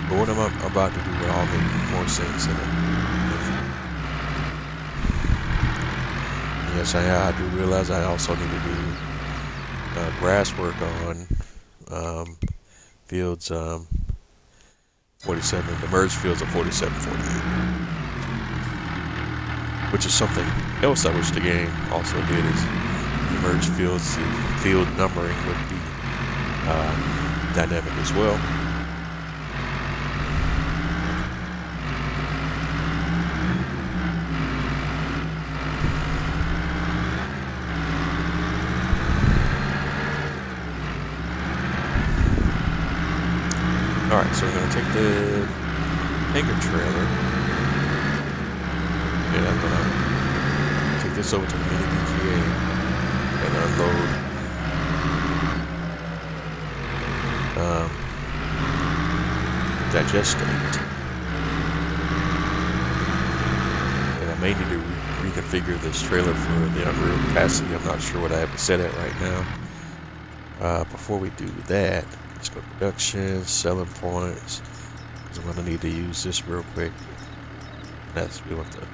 But what I'm about to do will all make more sense in it. Yes, I do realize I also need to do grass work on fields 47, the merged fields of 47, 48. Which is something else I wish the game also did, is the merged fields, the field numbering would be dynamic as well. Alright, so we're going to take the anchor trailer. And I'm going to take this over to the mini VGA and unload digestate. And I may need to reconfigure this trailer for the unreal capacity. I'm not sure what I have to set at right now. Before we do that, let's go to production, selling points. Because I'm going to need to use this real quick. That's, we want to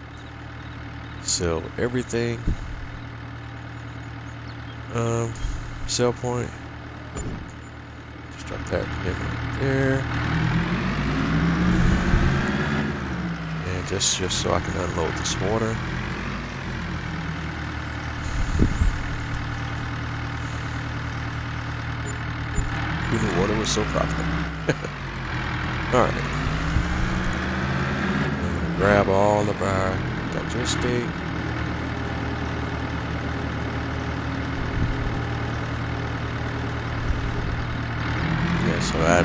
sell everything. Sell point. Just drop that in right there. And just so I can unload this water. Who knew water was so profitable? Alright. I'm going to grab all of our digestate. Yeah, so I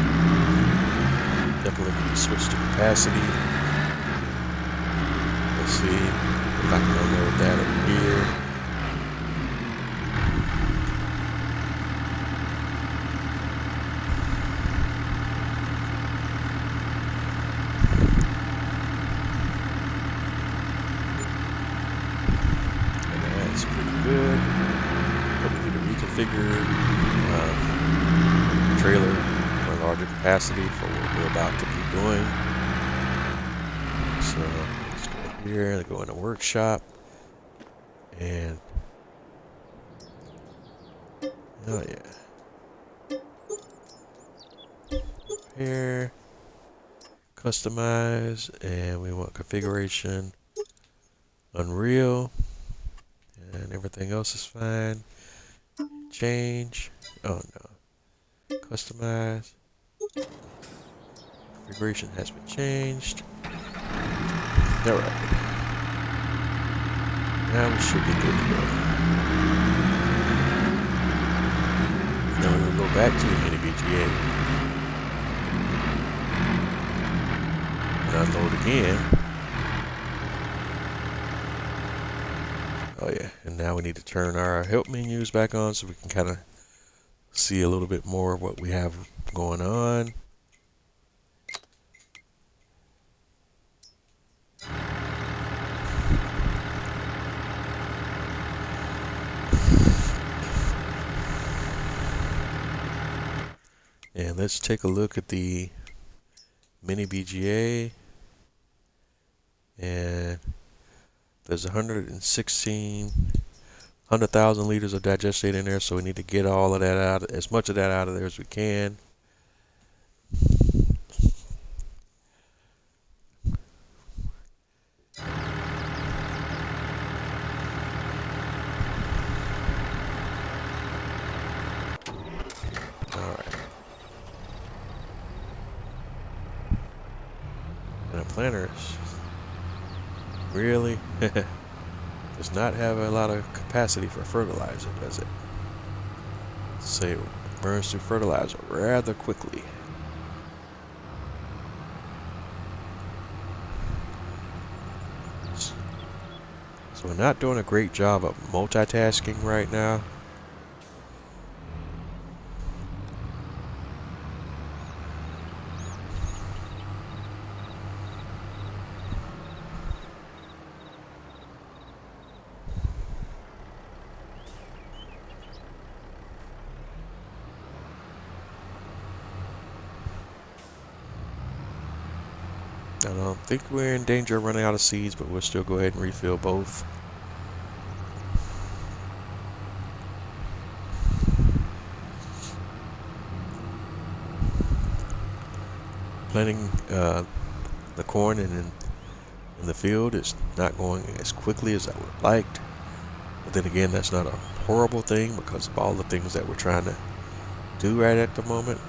definitely need to switch to capacity. Let's see if I can unload that over here. Good. But we need to reconfigure the trailer for a larger capacity for what we're about to be doing. So let's go here and go in the workshop and oh yeah. Here, customize, and we want configuration Unreal. And everything else is fine. Change. Oh no. Customize. Configuration has been changed. Alright. Now we should be good to go. Now we're going to go back to the mini VGA. And unload again. Oh yeah, and now we need to turn our help menus back on so we can kind of see a little bit more of what we have going on. And let's take a look at the mini BGA, and there's 100,000 liters of digestate in there, so we need to get all of that out, as much of that out of there as we can. Alright. And the planter really does not have a lot of capacity for fertilizer, does it? So it burns through fertilizer rather quickly. So we're not doing a great job of multitasking right now. I don't think we're in danger of running out of seeds, but we'll still go ahead and refill both. Planting the corn in the field is not going as quickly as I would have liked. But then again, that's not a horrible thing because of all the things that we're trying to do right at the moment.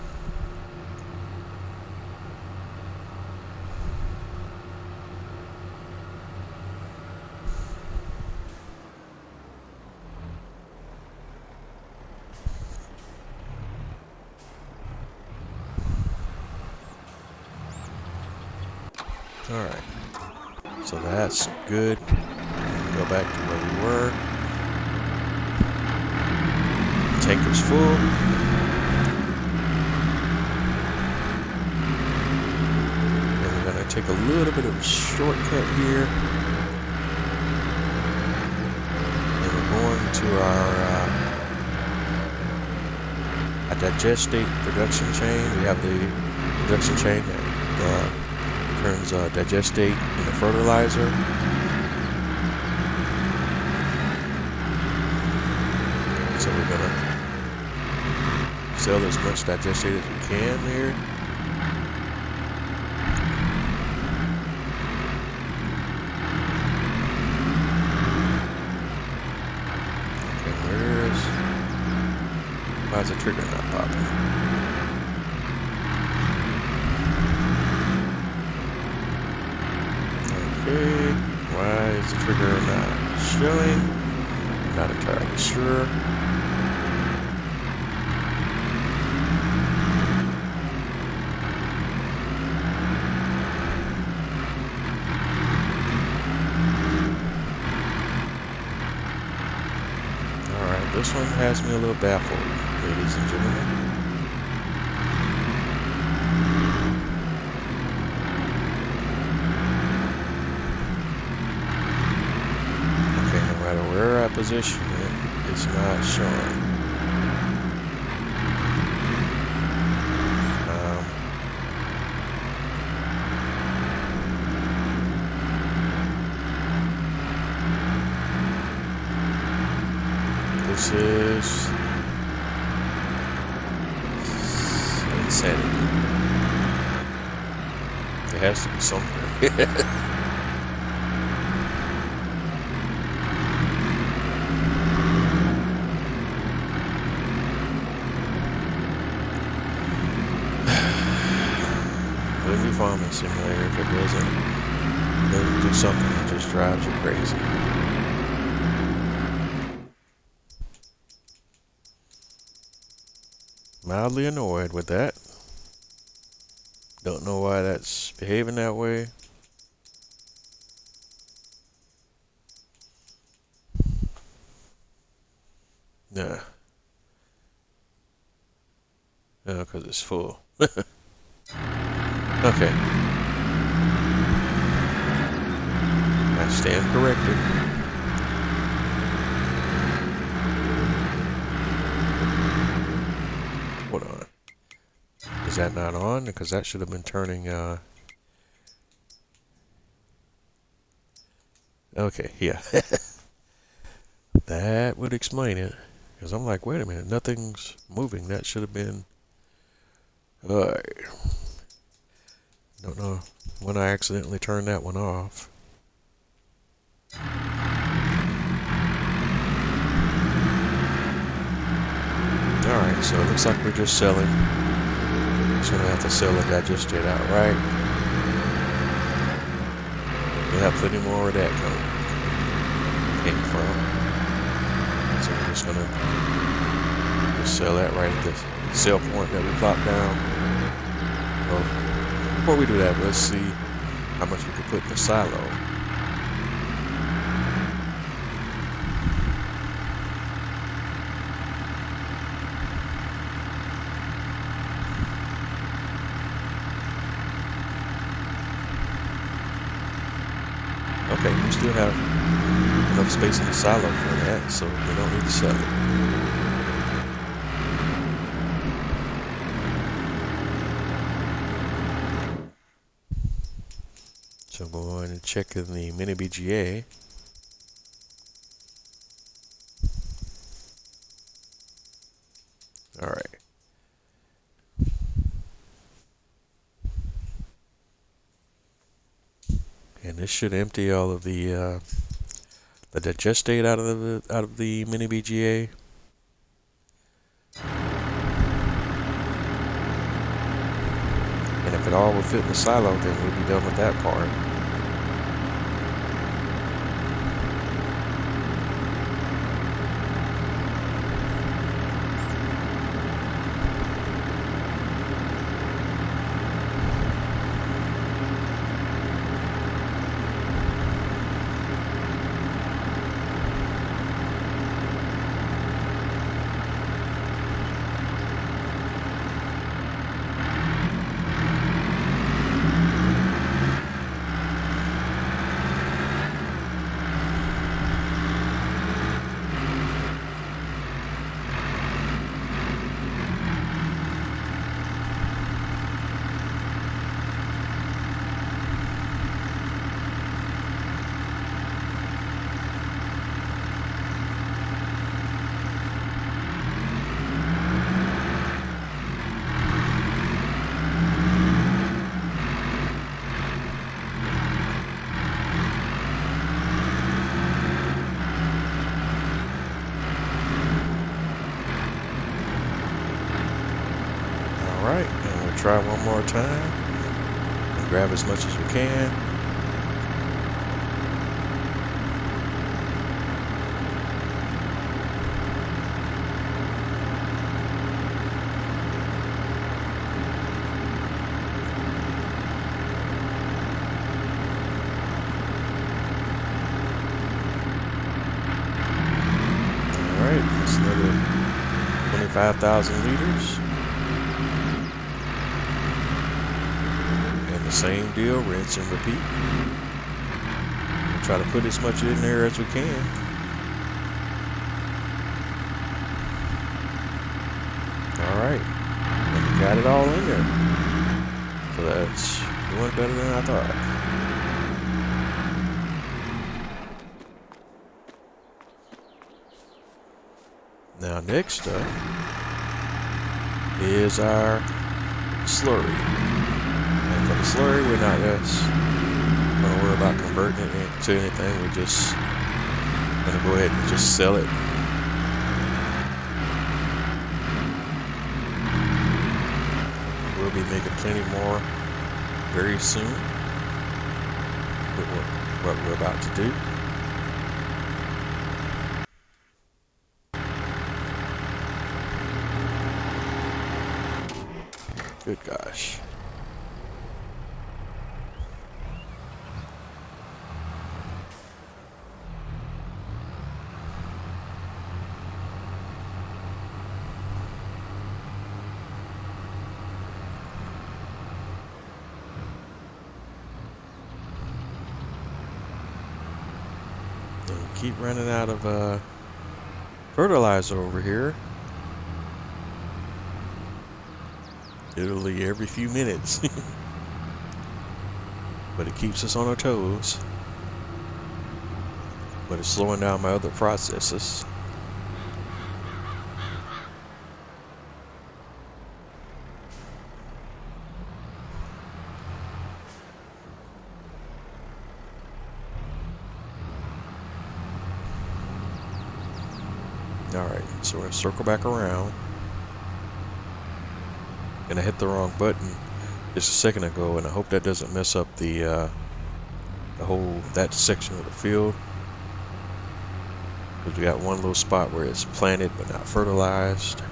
Alright, so that's good. Go back to where we were. Tank is full. And we're going to take a little bit of a shortcut here. And we're going to our digestate production chain. We have the production chain that turns digestate into fertilizer. So we're gonna sell as much digestate as we can here. Okay, why is the trigger not popping? Okay, why is the trigger not showing? Not entirely sure. Alright, this one has me a little baffled, ladies and gentlemen. Where I position it, it's not showing. This is insanity. It has to be somewhere. Farming simulator, if it doesn't do something that just drives you crazy. Mildly annoyed with that. Don't know why that's behaving that way. Nah. No, because it's full. Okay. I stand corrected. Hold on. Is that not on? Because that should have been turning, okay, yeah. That would explain it. Because I'm like, wait a minute, nothing's moving. That should have been, alright. Don't know when I accidentally turned that one off. Alright, so it looks like we're just selling. Just gonna have to sell the digestate outright. We'll have plenty more of that came from. So we're just gonna sell that right at the sell point that we plopped down. Well, before we do that, let's see how much we can put in the silo. Okay, we still have enough space in the silo for that, so we don't need to sell it. So I'm going to check in the mini BGA. All right. And this should empty all of the digestate out of the mini BGA. And if it all will fit in the silo, then we'll be done with that part. Alright, and we'll try one more time and grab as much as we can. Alright, that's another 25,000 liters. Same deal, rinse and repeat. We'll try to put as much in there as we can. Alright, and we got it all in there. So that's doing better than I thought. Now next up is our slurry. For the slurry, we're not going to worry about converting it into anything. We're just going to go ahead and just sell it. We'll be making plenty more very soon with what we're about to do. Good gosh. Keep running out of fertilizer over here. literally every few minutes. But it keeps us on our toes. But it's slowing down my other processes. Alright, so we're going to circle back around. And I hit the wrong button just a second ago, and I hope that doesn't mess up the that section of the field. Because we got one little spot where it's planted but not fertilized.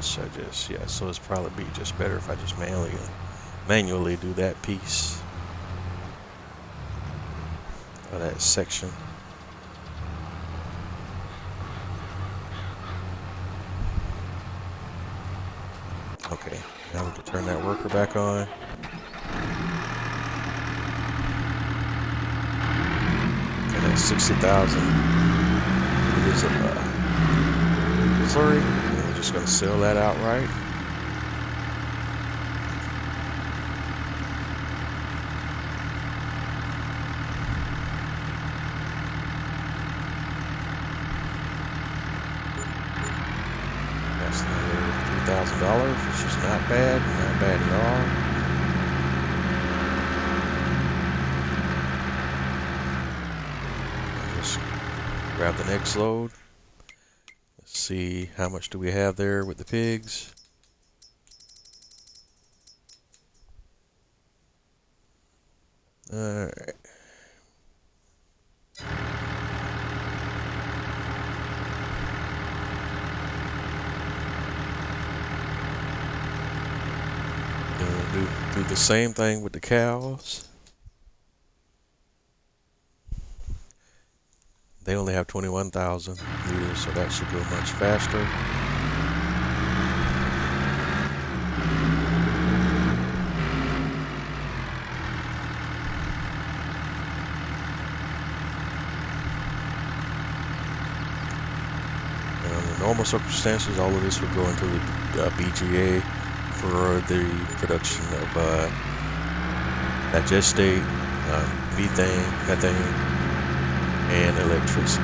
So so it's probably be just better if I just manually do that piece of that section. Okay, now we can turn that worker back on. And that's 60,000 liters of slurry. Just going to sell that outright. That's another $3,000, which is not bad at all. Just grab the next load. See how much do we have there with the pigs. All right. Do the same thing with the cows. They only have 21,000 liters, so that should go much faster. And under normal circumstances, all of this would go into the BGA for the production of digestate, methane, methane, and electricity.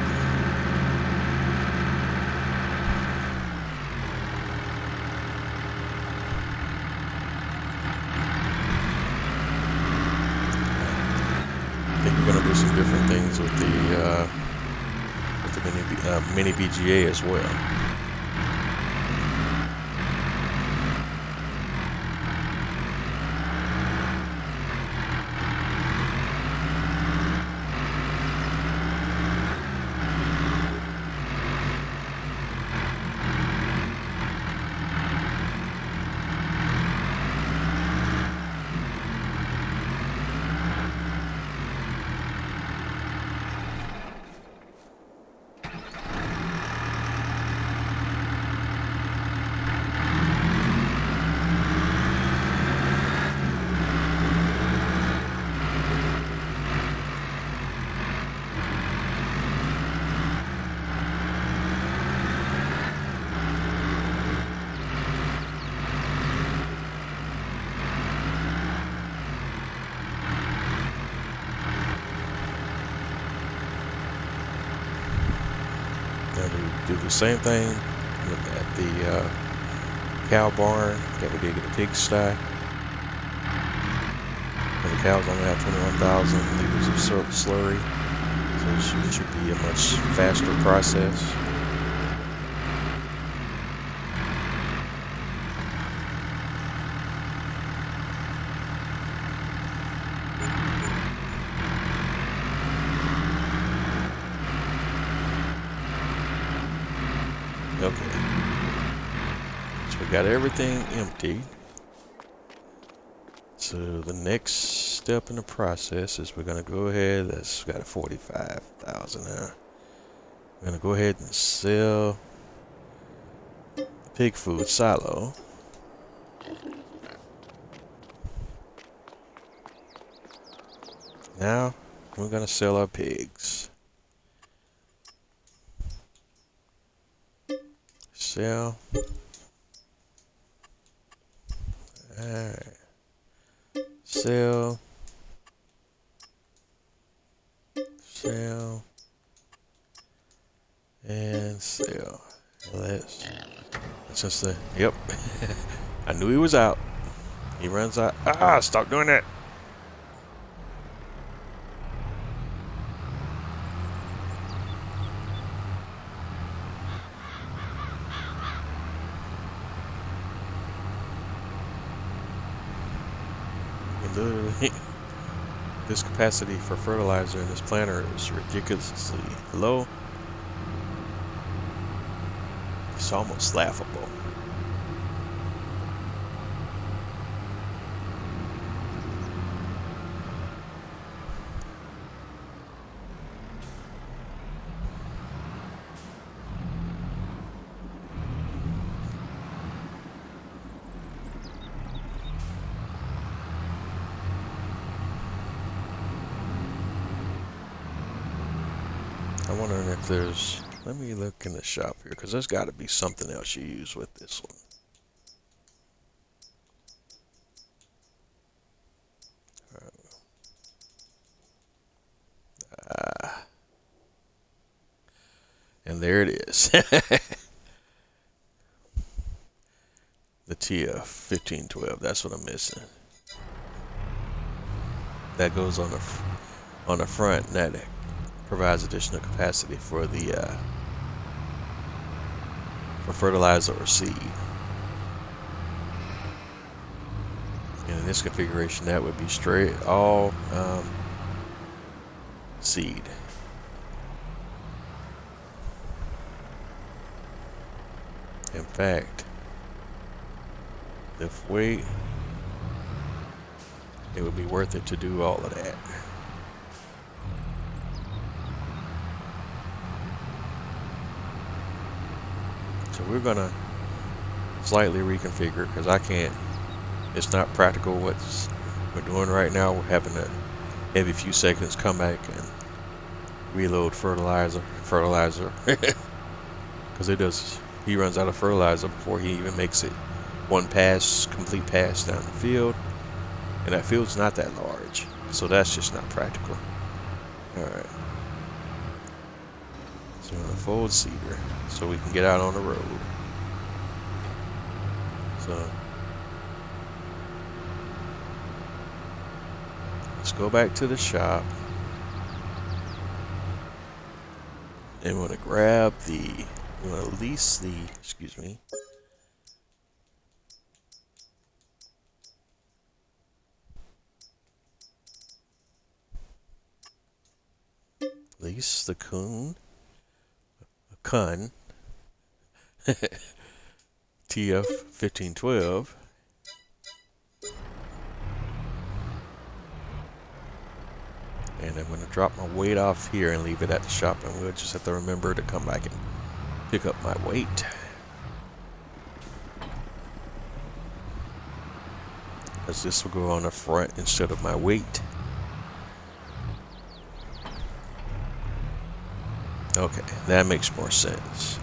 I think we're going to do some different things with the mini BGA as well. Do the same thing at the cow barn that we did at the pigsty. And the cows only have 21,000 liters of slurry, so it should be a much faster process. So we got everything empty. So the next step in the process is we're gonna go ahead. Let's got a 45,000 now. We're gonna go ahead and sell the pig food silo. Now we're gonna sell our pigs. Sell. Alright. Sell. Sell. And sell. Let's just say, yep. I knew he was out. He runs out. Ah, stop doing that. Literally, this capacity for fertilizer in this planter is ridiculously low. It's almost laughable. I'm wondering if there's, let me look in the shop here, because there's got to be something else you use with this one. And there it is. The TF 1512, that's what I'm missing. That goes on the front, and that provides additional capacity for the for fertilizer or seed. And in this configuration, that would be straight all seed. In fact, if we, it would be worth it to do all of that. So we're gonna slightly reconfigure, because I can't, it's not practical what we're doing right now. We're having to every few seconds come back and reload fertilizer because it does, he runs out of fertilizer before he even makes it one pass, complete pass down the field, and that field's not that large, so that's just not practical. Alright, so we're gonna fold seeder so we can get out on the road. So let's go back to the shop, and we're gonna grab the, we're gonna lease the, excuse me, lease the Kun TF 1512, and I'm going to drop my weight off here and leave it at the shop, and we'll just have to remember to come back and pick up my weight. As this will go on the front instead of my weight. Okay, that makes more sense.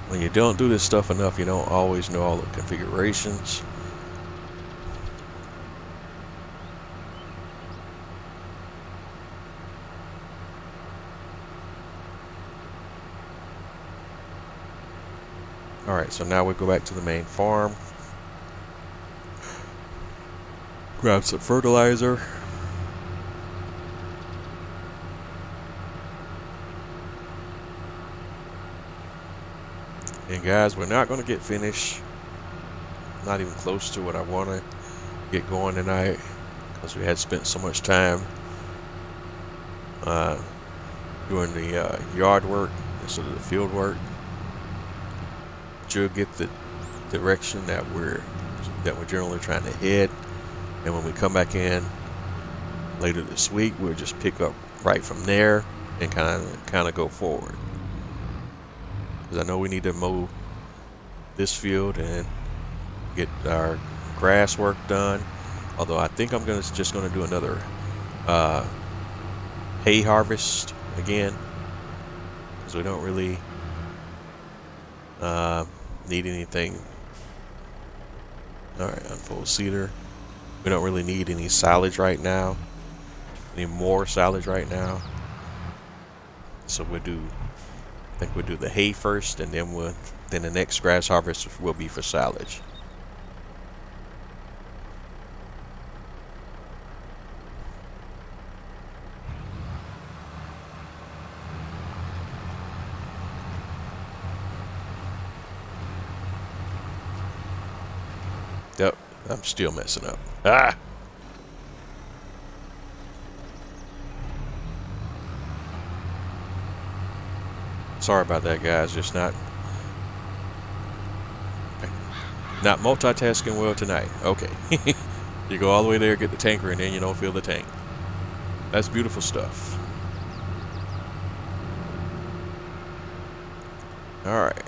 When you don't do this stuff enough, you don't always know all the configurations. Alright, so now we go back to the main farm. Grab some fertilizer. And guys, we're not going to get finished. Not even close to what I want to get going tonight, because we had spent so much time doing the yard work So the field work should get the direction that we're generally trying to head, and when we come back in later this week, we'll just pick up right from there and kind of go forward. Because I know we need to mow this field and get our grass work done. Although I think I'm just gonna do another hay harvest again, because we don't really need anything. All right, unfold cedar. We don't really need any silage right now, any more silage right now. So I think we'll do the hay first, and then the next grass harvest will be for silage. Yep, I'm still messing up. Ah! Sorry about that, guys. Just not multitasking well tonight. Okay. You go all the way there, get the tanker, and then you don't fill the tank. That's beautiful stuff. Alright.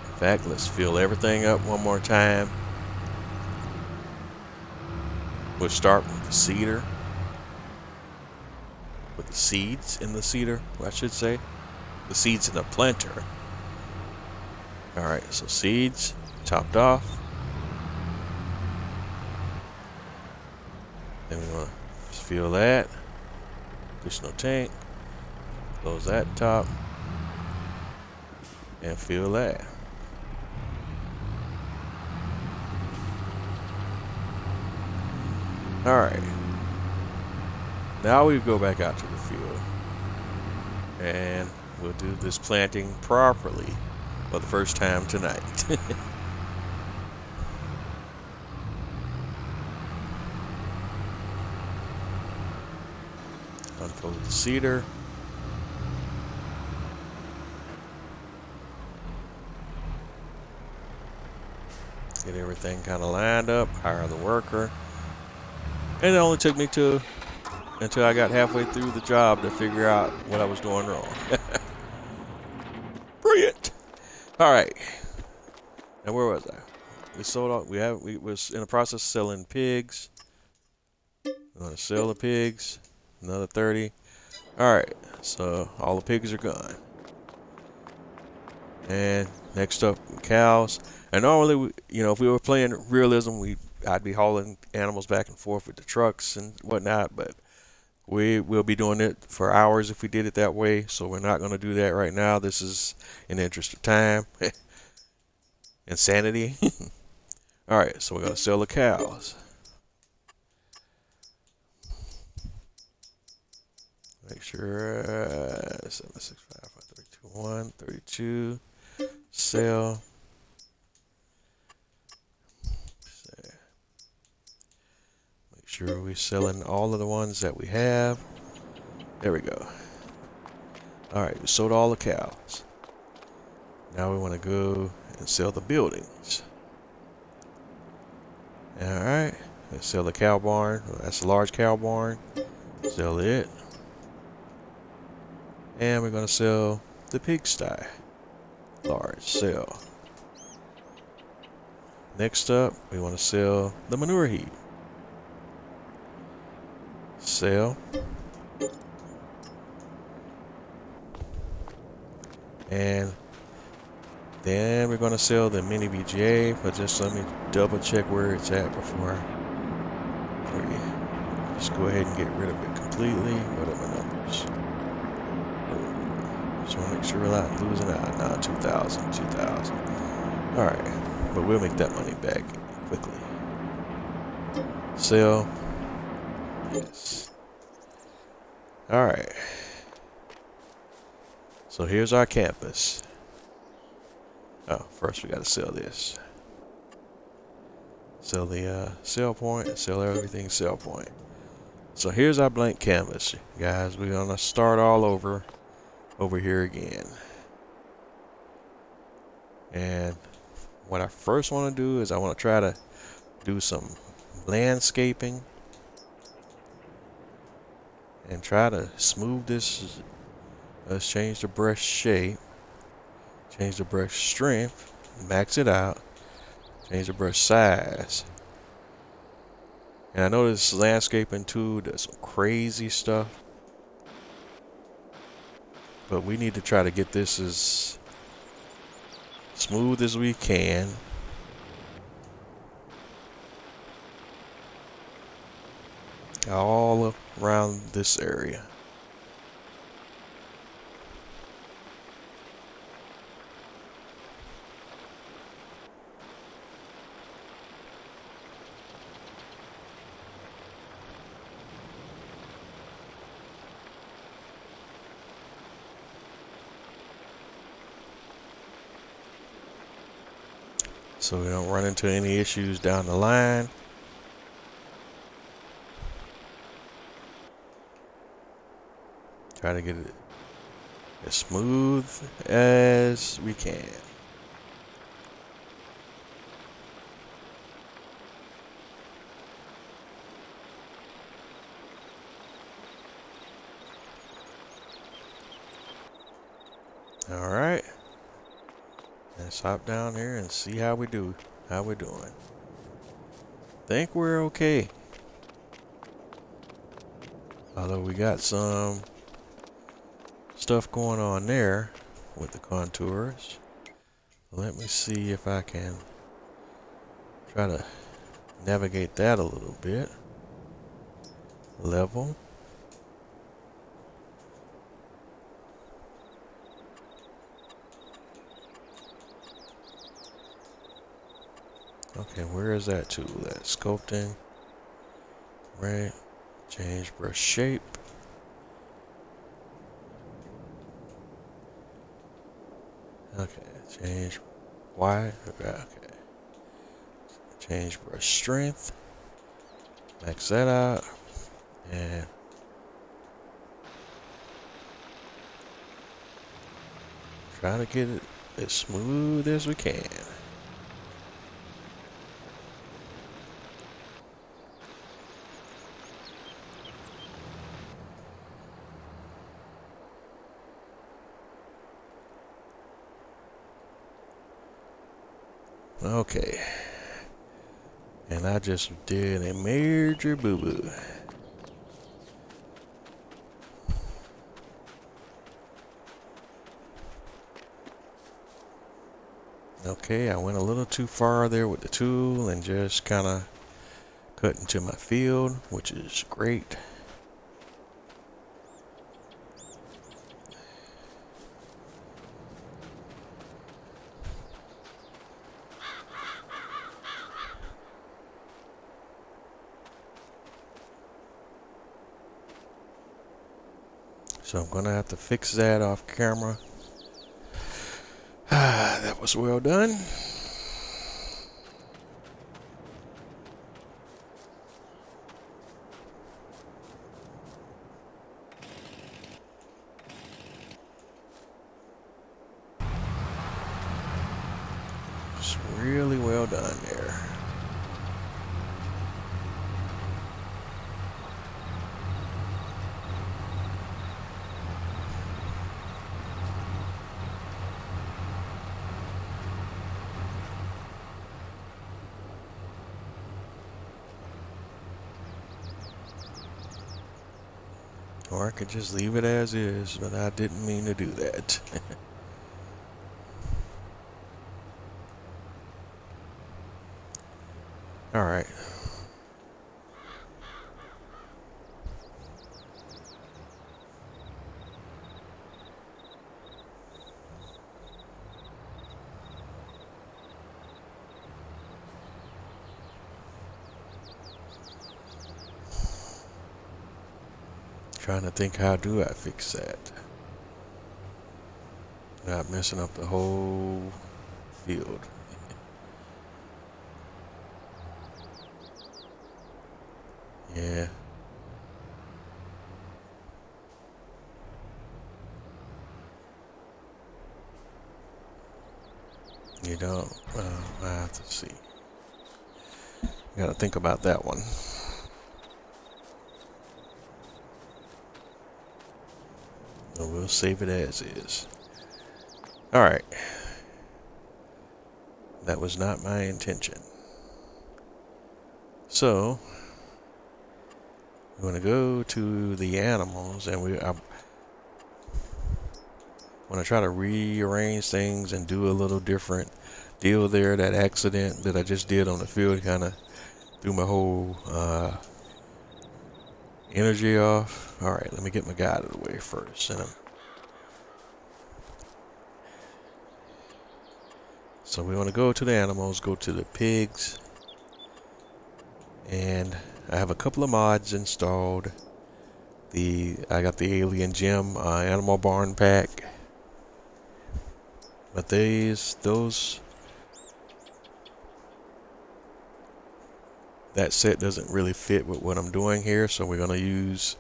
In fact, let's fill everything up one more time. We'll start with the cedar. With the seeds in the cedar, I should say. The seeds in the planter. Alright, so seeds topped off. Then we want to fill that. Additional tank. Close that top. And fill that. Alright. Now we go back out to the field. And we'll do this planting properly for the first time tonight. Unfold the cedar. Get everything kind of lined up. Hire the worker. And it only took me until I got halfway through the job to figure out what I was doing wrong. Brilliant. All right. Now where was I? We sold all. We was in the process of selling pigs. I'm gonna sell the pigs. Another 30. All right. So all the pigs are gone. And next up, cows. And normally, if we were playing realism, I'd be hauling animals back and forth with the trucks and whatnot, but we will be doing it for hours if we did it that way, so we're not going to do that right now. This is in the interest of time. Insanity. Alright, so we're going to sell the cows. Make sure 7655321 32 sell. Sure we're selling all of the ones that we have. There we go. Alright, we sold all the cows. Now we want to go and sell the buildings. Alright, let's sell the cow barn. That's a large cow barn. Sell it. And we're going to sell the pigsty. Large sell. Next up, we want to sell the manure heap. Sell. And then we're going to sell the mini VGA, but just let me double check where it's at before we just go ahead and get rid of it completely. What are my numbers? Just want to make sure we're not losing out. Nah, 2,000. Alright, but we'll make that money back quickly. Sell. Yes. Alright. So here's our campus. Oh, first we gotta sell this. Sell the sell point, sell everything sell point. So here's our blank canvas, guys. We're gonna start all over over here again. And what I first want to do is I want to try to do some landscaping and try to smooth this. Let's change the brush shape, change the brush strength, max it out, change the brush size. And I know this landscaping tool does some crazy stuff, but we need to try to get this as smooth as we can. All around this area. So we don't run into any issues down the line. Try to get it as smooth as we can. All right. Let's hop down here and see how we do. How we're doing. Think we're okay. Although we got some stuff going on there with the contours. Let me see if I can try to navigate that a little bit. Level. Okay, where is that tool? That sculpting. Right. Change brush shape. Okay, change Y. Okay. Change brush strength. Max that out. And try to get it as smooth as we can. Okay. And I just did a major boo-boo. Okay, I went a little too far there with the tool and just kind of cut into my field, which is great. So I'm gonna have to fix that off camera. That was well done. It's really well done there. Or I could just leave it as is, but I didn't mean to do that. Alright. Trying to think, how do I fix that? Not messing up the whole field. Yeah. You know, I have to see. Gotta think about that one. And we'll save it as is. Alright. That was not my intention. So, we're going to go to the animals, and I want to try to rearrange things and do a little different deal there. That accident that I just did on the field kind of threw my whole energy off. Alright, let me get my guy out of the way first. So we want to go to the animals, go to the pigs, and I have a couple of mods installed. I got the Alien Gym Animal Barn Pack, but that set doesn't really fit with what I'm doing here, so we're gonna use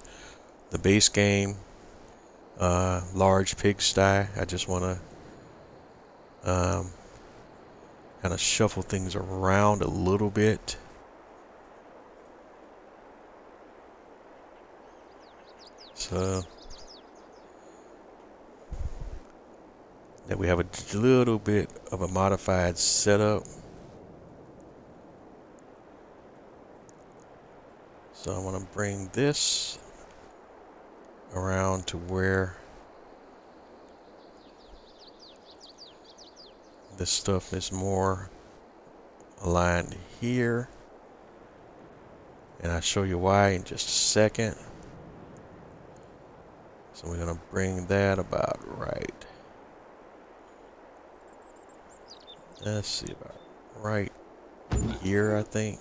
the base game large pigsty. I just want to kind of shuffle things around a little bit. So that we have a little bit of a modified setup. So I want to bring this around to where this stuff is more aligned here. And I'll show you why in just a second. So we're going to bring that about right. Let's see, about right here, I think.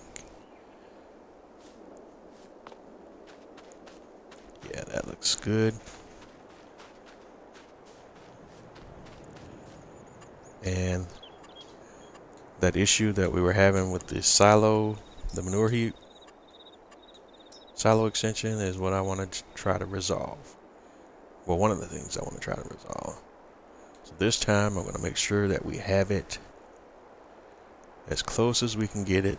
Yeah, that looks good. And that issue that we were having with the silo, the manure heap silo extension, is what I want to try to resolve. Well, one of the things I want to try to resolve. So this time I'm going to make sure that we have it as close as we can get it.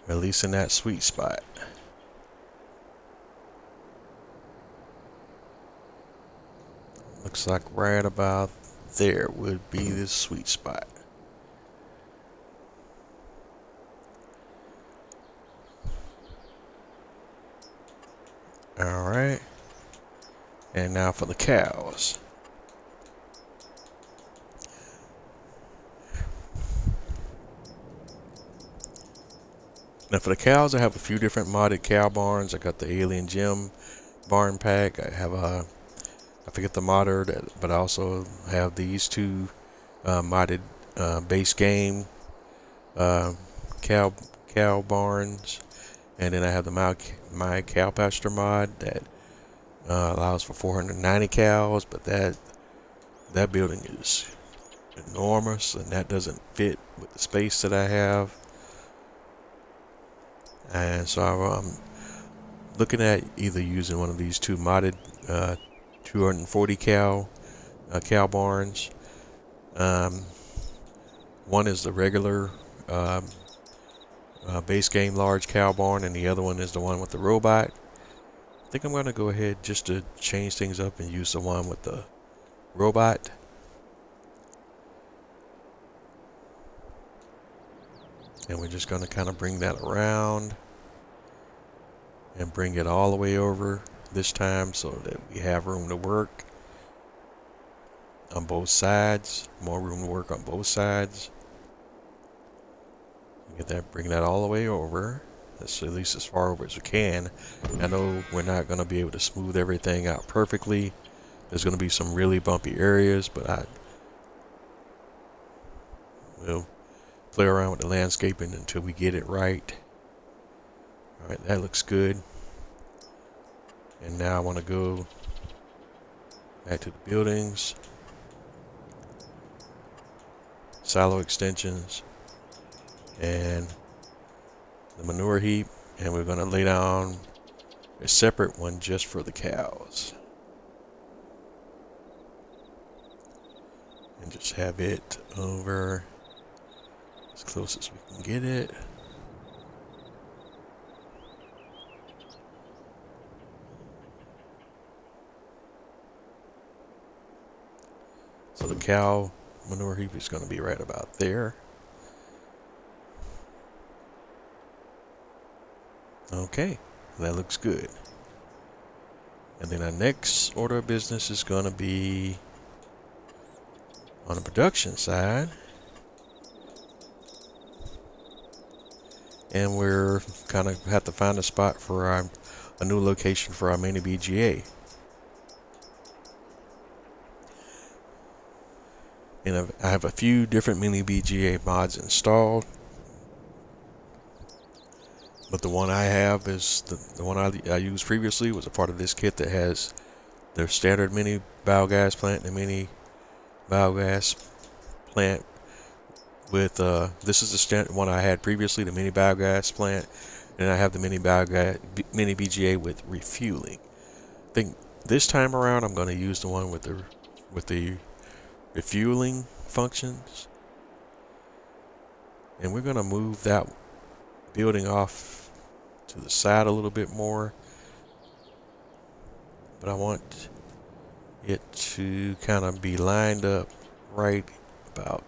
At least in that sweet spot. Looks like right about there would be the sweet spot. Alright. And now for the cows. Now for the cows, I have a few different modded cow barns. I got the Alien Gym barn pack. I have I forget the modder, but I also have these two modded base game cow barns, and then I have the my cow pasture mod that allows for 490 cows, but that building is enormous, and that doesn't fit with the space that I have. And so I'm looking at either using one of these two modded 240 cow barns. One is the regular base game large cow barn, and the other one is the one with the robot. I think I'm going to go ahead just to change things up and use the one with the robot. And we're just going to kind of bring that around and bring it all the way over this time so that we have room to work on both sides. More room to work on both sides. Get that, bring that all the way over. That's at least as far over as we can. I know we're not going to be able to smooth everything out perfectly. There's going to be some really bumpy areas, but I will play around with the landscaping until we get it right. Alright, that looks good. And now I want to go back to the buildings. Silo extensions. and the manure heap, and we're going to lay down a separate one just for the cows. And just have it over as close as we can get it. So the cow manure heap is going to be right about there. Okay, that looks good. And then our next order of business is going to be on the production side. And we're kind of have to find a spot for a new location for our mini BGA. And I have a few different mini BGA mods installed. But the one I have is the one I used previously was a part of this kit that has their standard mini biogas plant and the mini biogas plant with this is the standard one I had previously, the mini biogas plant, and I have the mini BGA with refueling. I think this time around I'm going to use the one with the refueling functions, and we're going to move that building off to the side a little bit more, but I want it to kind of be lined up right about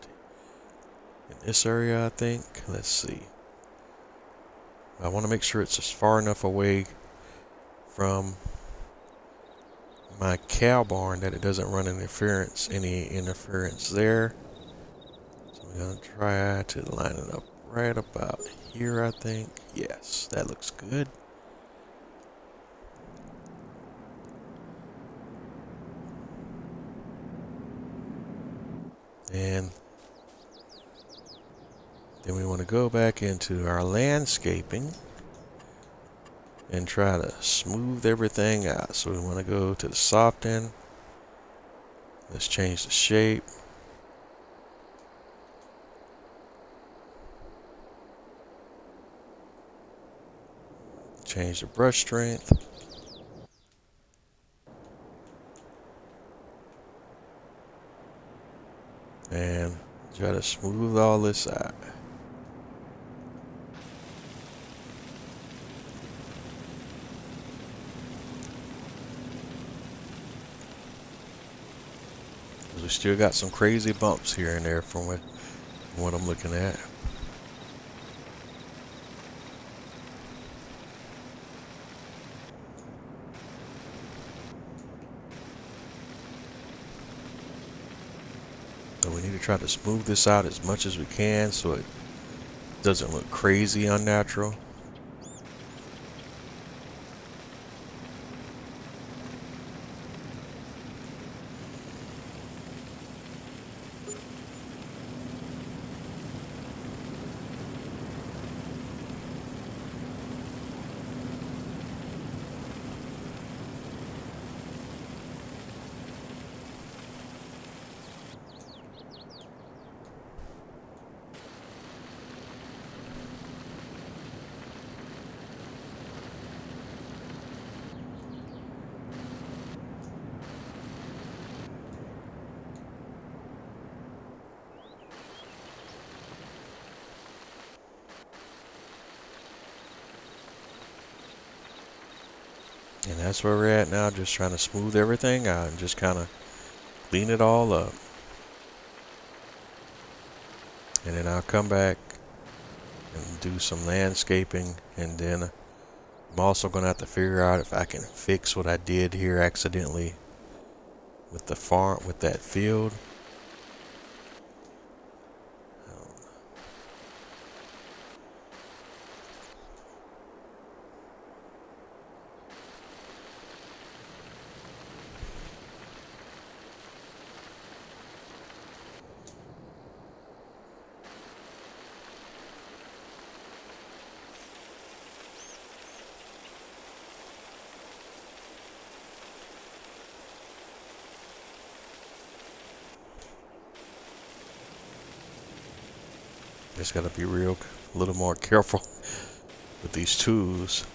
in this area. I think, let's see, I want to make sure it's just far enough away from my cow barn that it doesn't run any interference there. So we're going to try to line it up right about here, I think. Yes, that looks good. And then we want to go back into our landscaping and try to smooth everything out. So we want to go to the soften. Let's change the shape. Change the brush strength. And try to smooth all this out. We still got some crazy bumps here and there from what I'm looking at. So we need to try to smooth this out as much as we can so it doesn't look crazy unnatural. And that's where we're at now, just trying to smooth everything out and just kind of clean it all up. And then I'll come back and do some landscaping, and then I'm also going to have to figure out if I can fix what I did here accidentally with the farm, with that field. Just gotta be real a little more careful with these tools.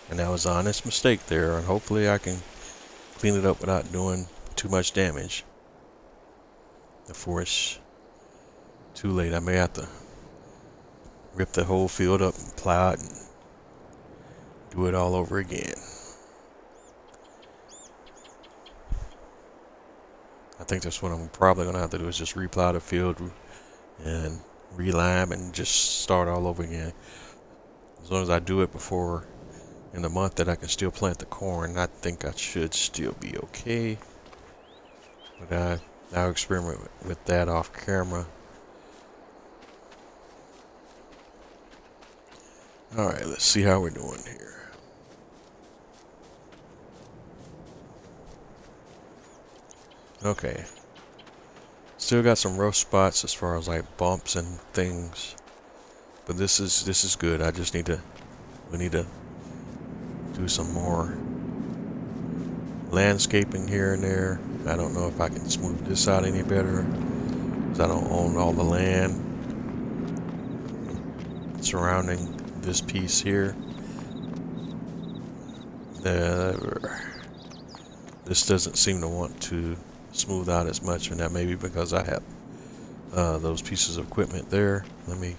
And that was an honest mistake there, and hopefully I can clean it up without doing too much damage. Before it's too late, I may have to rip the whole field up and plow it and do it all over again. I think that's what I'm probably gonna have to do, is just replow the field and relime and just start all over again. As long as I do it before in the month that I can still plant the corn, I think I should still be okay. But I'll experiment with that off camera. Alright, let's see how we're doing here. Okay. Still got some rough spots as far as like bumps and things. But this is good. I just need to do some more landscaping here and there. I don't know if I can smooth this out any better, because I don't own all the land surrounding this piece here. This doesn't seem to want to smooth out as much, and that may be because I have those pieces of equipment there. Let me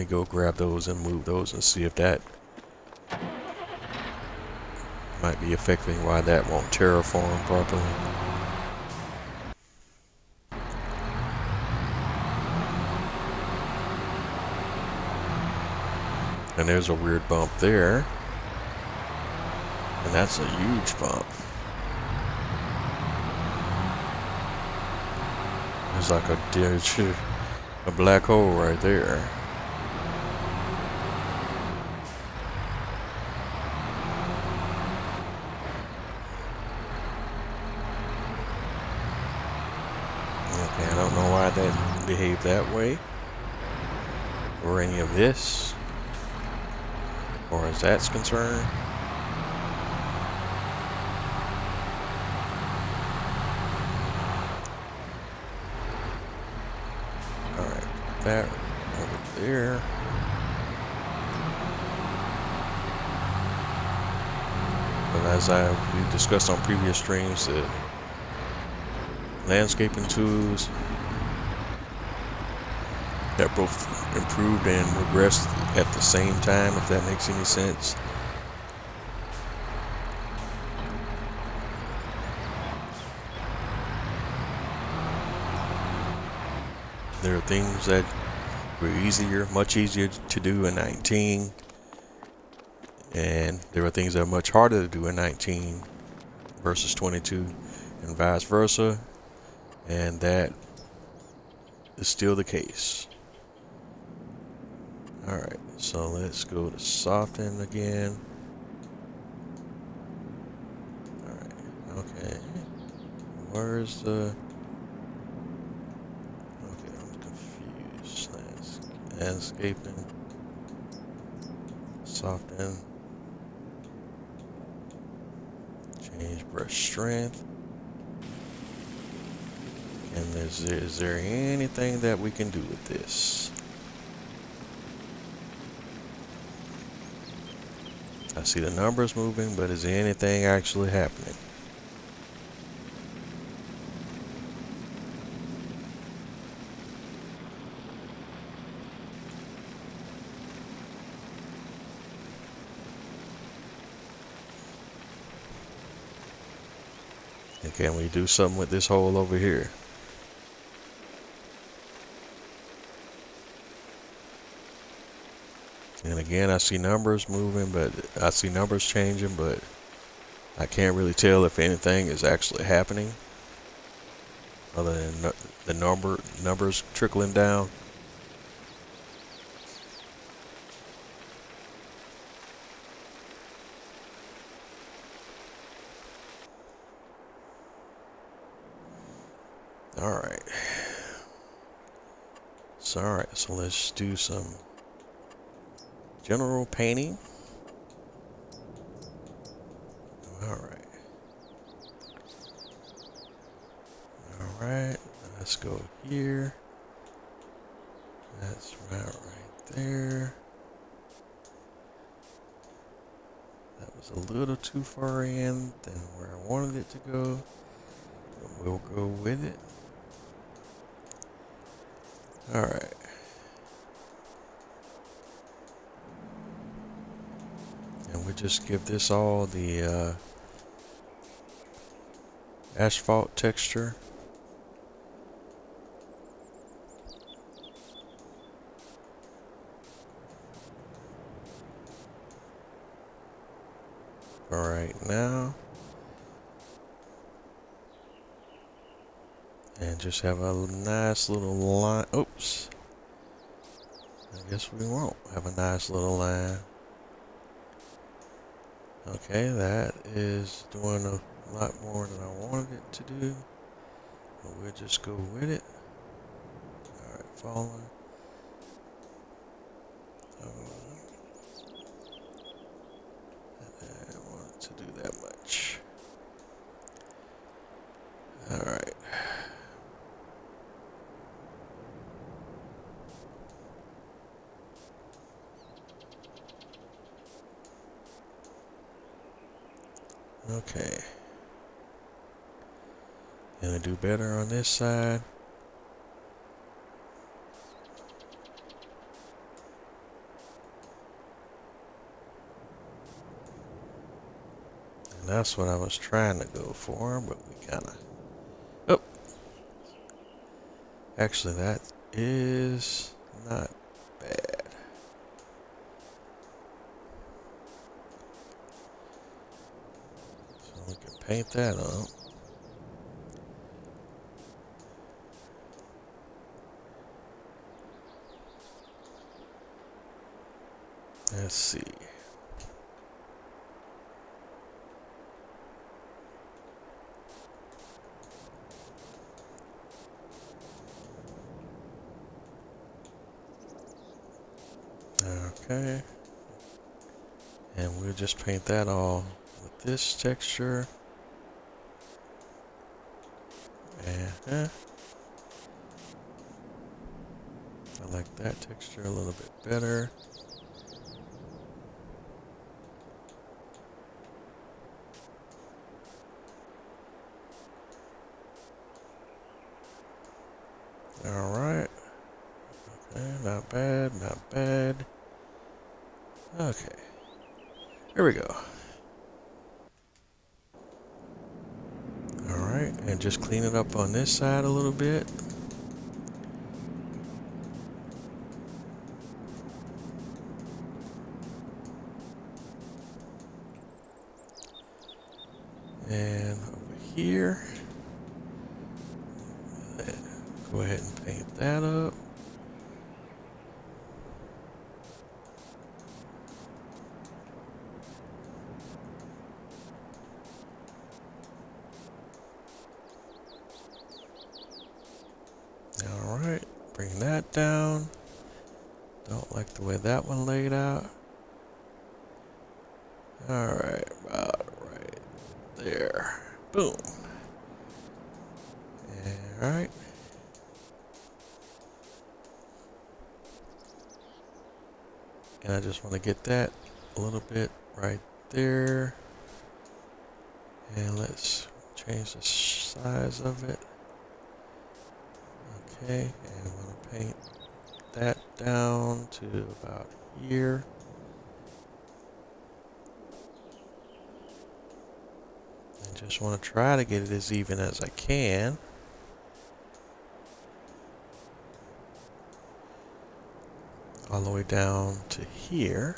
go grab those and move those and see if that might be affecting why that won't terraform properly. And there's a weird bump there. And that's a huge bump. There's like a black hole right there. Okay, I don't know why that behaved that way, or any of this, or as that's concerned. Alright, that over there. But as we discussed on previous streams, the landscaping tools that both improved and regressed at the same time, if that makes any sense. There are things that were much easier to do in 19, and there are things that are much harder to do in 19 versus 22, and vice versa, and that is still the case. Alright, so let's go to soften again. Alright, okay. Where's the... Okay, I'm confused. Landscaping. Soften. Change brush strength. And is there anything that we can do with this? I see the numbers moving, but is there anything actually happening? And can we do something with this hole over here? And again, I see numbers moving, but I see numbers changing, but I can't really tell if anything is actually happening other than the numbers trickling down. All right. So let's do some general painting. Alright. Let's go here. That's right there. That was a little too far in than where I wanted it to go, but we'll go with it. Alright. And we just give this all the asphalt texture. For right now. And just have a nice little line. Oops. I guess we won't have a nice little line. Okay, that is doing a lot more than I wanted it to do. But we'll just go with it. Alright, falling. I don't want it to do that much. Alright. Okay. Gonna do better on this side. And that's what I was trying to go for, but we kinda... Oh! Actually, that is not bad. So we can paint that up. Let's see. Okay. And we'll just paint that all with this texture. I like that texture a little bit better. Alright. Okay, not bad, not bad. Okay. Here we go. Alright, and just clean it up on this side a little bit. And over here, go ahead and paint that up. Alright, bring that down. Don't like the way that one laid out. Alright, about right there. Boom. Alright. And I just want to get that a little bit right there. And let's change the size of it. Okay, and I'm going to paint that down to about here. And just want to try to get it as even as I can. All the way down to here.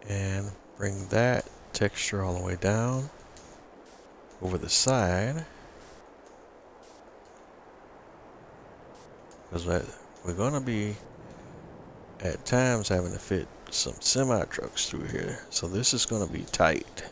And bring that texture all the way down over the side. Because we're going to be at times having to fit some semi trucks through here. So this is going to be tight.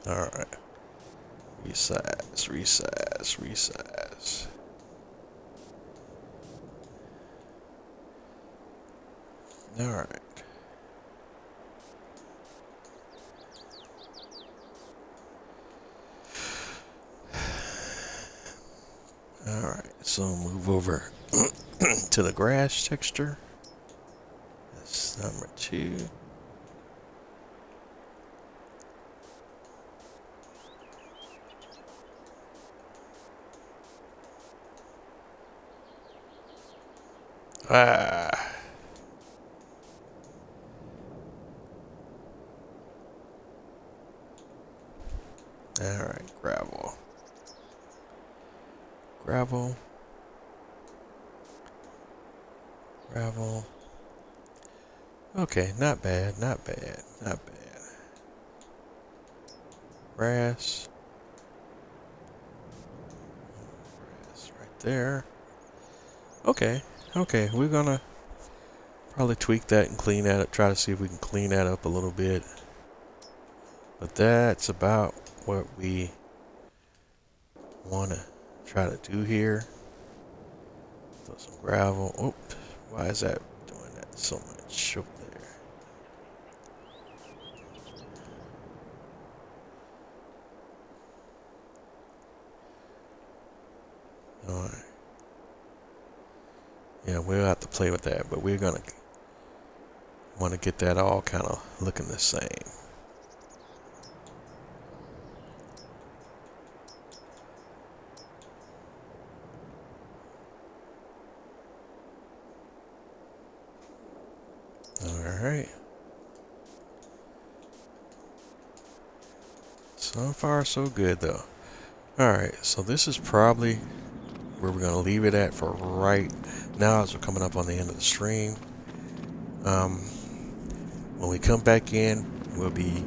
Alright. Resize. Alright. Alright, so move over to the grass texture. That's number 2. Alright, gravel. Okay, not bad. Grass right there. Okay, we're gonna probably tweak that and clean that up, try to see if we can clean that up a little bit. But that's about what we want to try to do here. Throw some gravel. Oops, why is that doing that so much up there? Alright. Yeah, we'll have to play with that, but we're gonna want to get that all kind of looking the same. Alright. So far, so good, though. Alright, so this is probably where we're going to leave it at for right now as we're coming up on the end of the stream. When we come back in, we'll be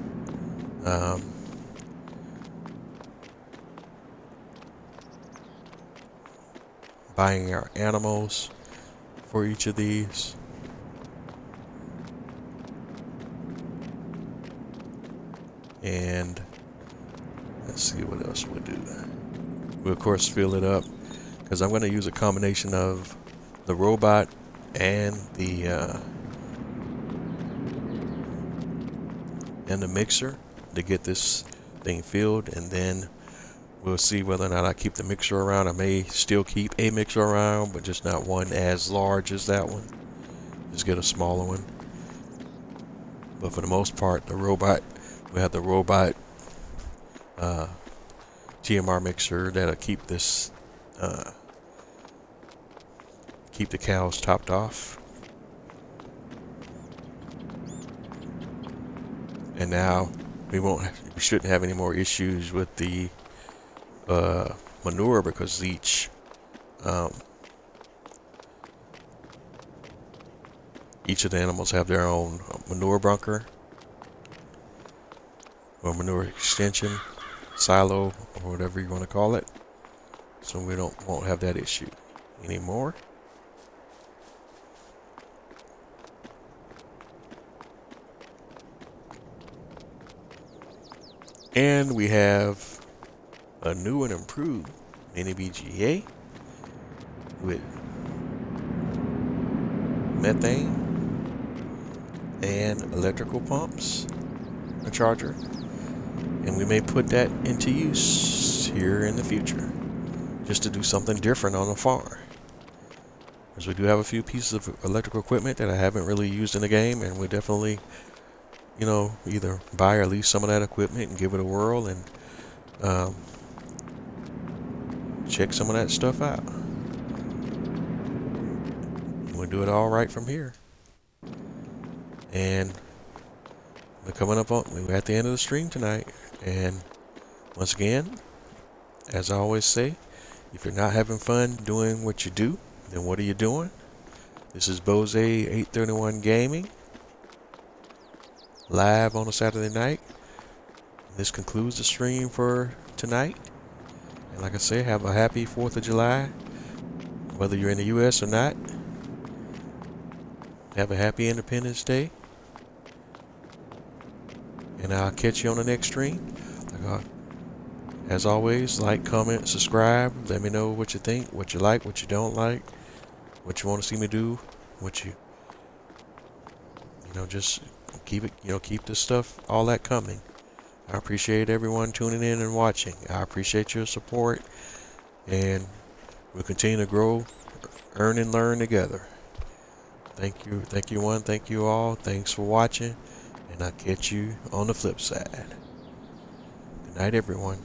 buying our animals for each of these. And let's see what else we'll do. We'll of course fill it up because I'm going to use a combination of the robot and the mixer to get this thing filled, and then we'll see whether or not I keep the mixer around. I may still keep a mixer around, but just not one as large as that one. Just get a smaller one. But for the most part, the robot, we have the robot TMR mixer that'll keep this keep the cows topped off. And now we shouldn't have any more issues with the manure, because each of the animals have their own manure bunker or manure extension, silo, or whatever you want to call it. So we won't have that issue anymore. And we have a new and improved mini BGA with methane and electrical pumps, a charger, and we may put that into use here in the future just to do something different on the farm, because we do have a few pieces of electrical equipment that I haven't really used in the game, and we definitely, you know, either buy or lease some of that equipment and give it a whirl and check some of that stuff out. We'll do it all right from here. And we're coming up on, we're at the end of the stream tonight. And once again, as I always say, if you're not having fun doing what you do, then what are you doing? This is Bose 831 Gaming, live on a Saturday night. This concludes the stream for tonight. And like I say, have a happy 4th of July, whether you're in the U.S. or not. Have a happy Independence Day. And I'll catch you on the next stream. Like As always, like, comment, subscribe. Let me know what you think, what you like, what you don't like, what you want to see me do, what you just keep it, keep this stuff, all that coming. I appreciate everyone tuning in and watching. I appreciate your support, and we'll continue to grow, earn, and learn together. Thank you one, thank you all. Thanks for watching, and I'll catch you on the flip side. Good night, everyone.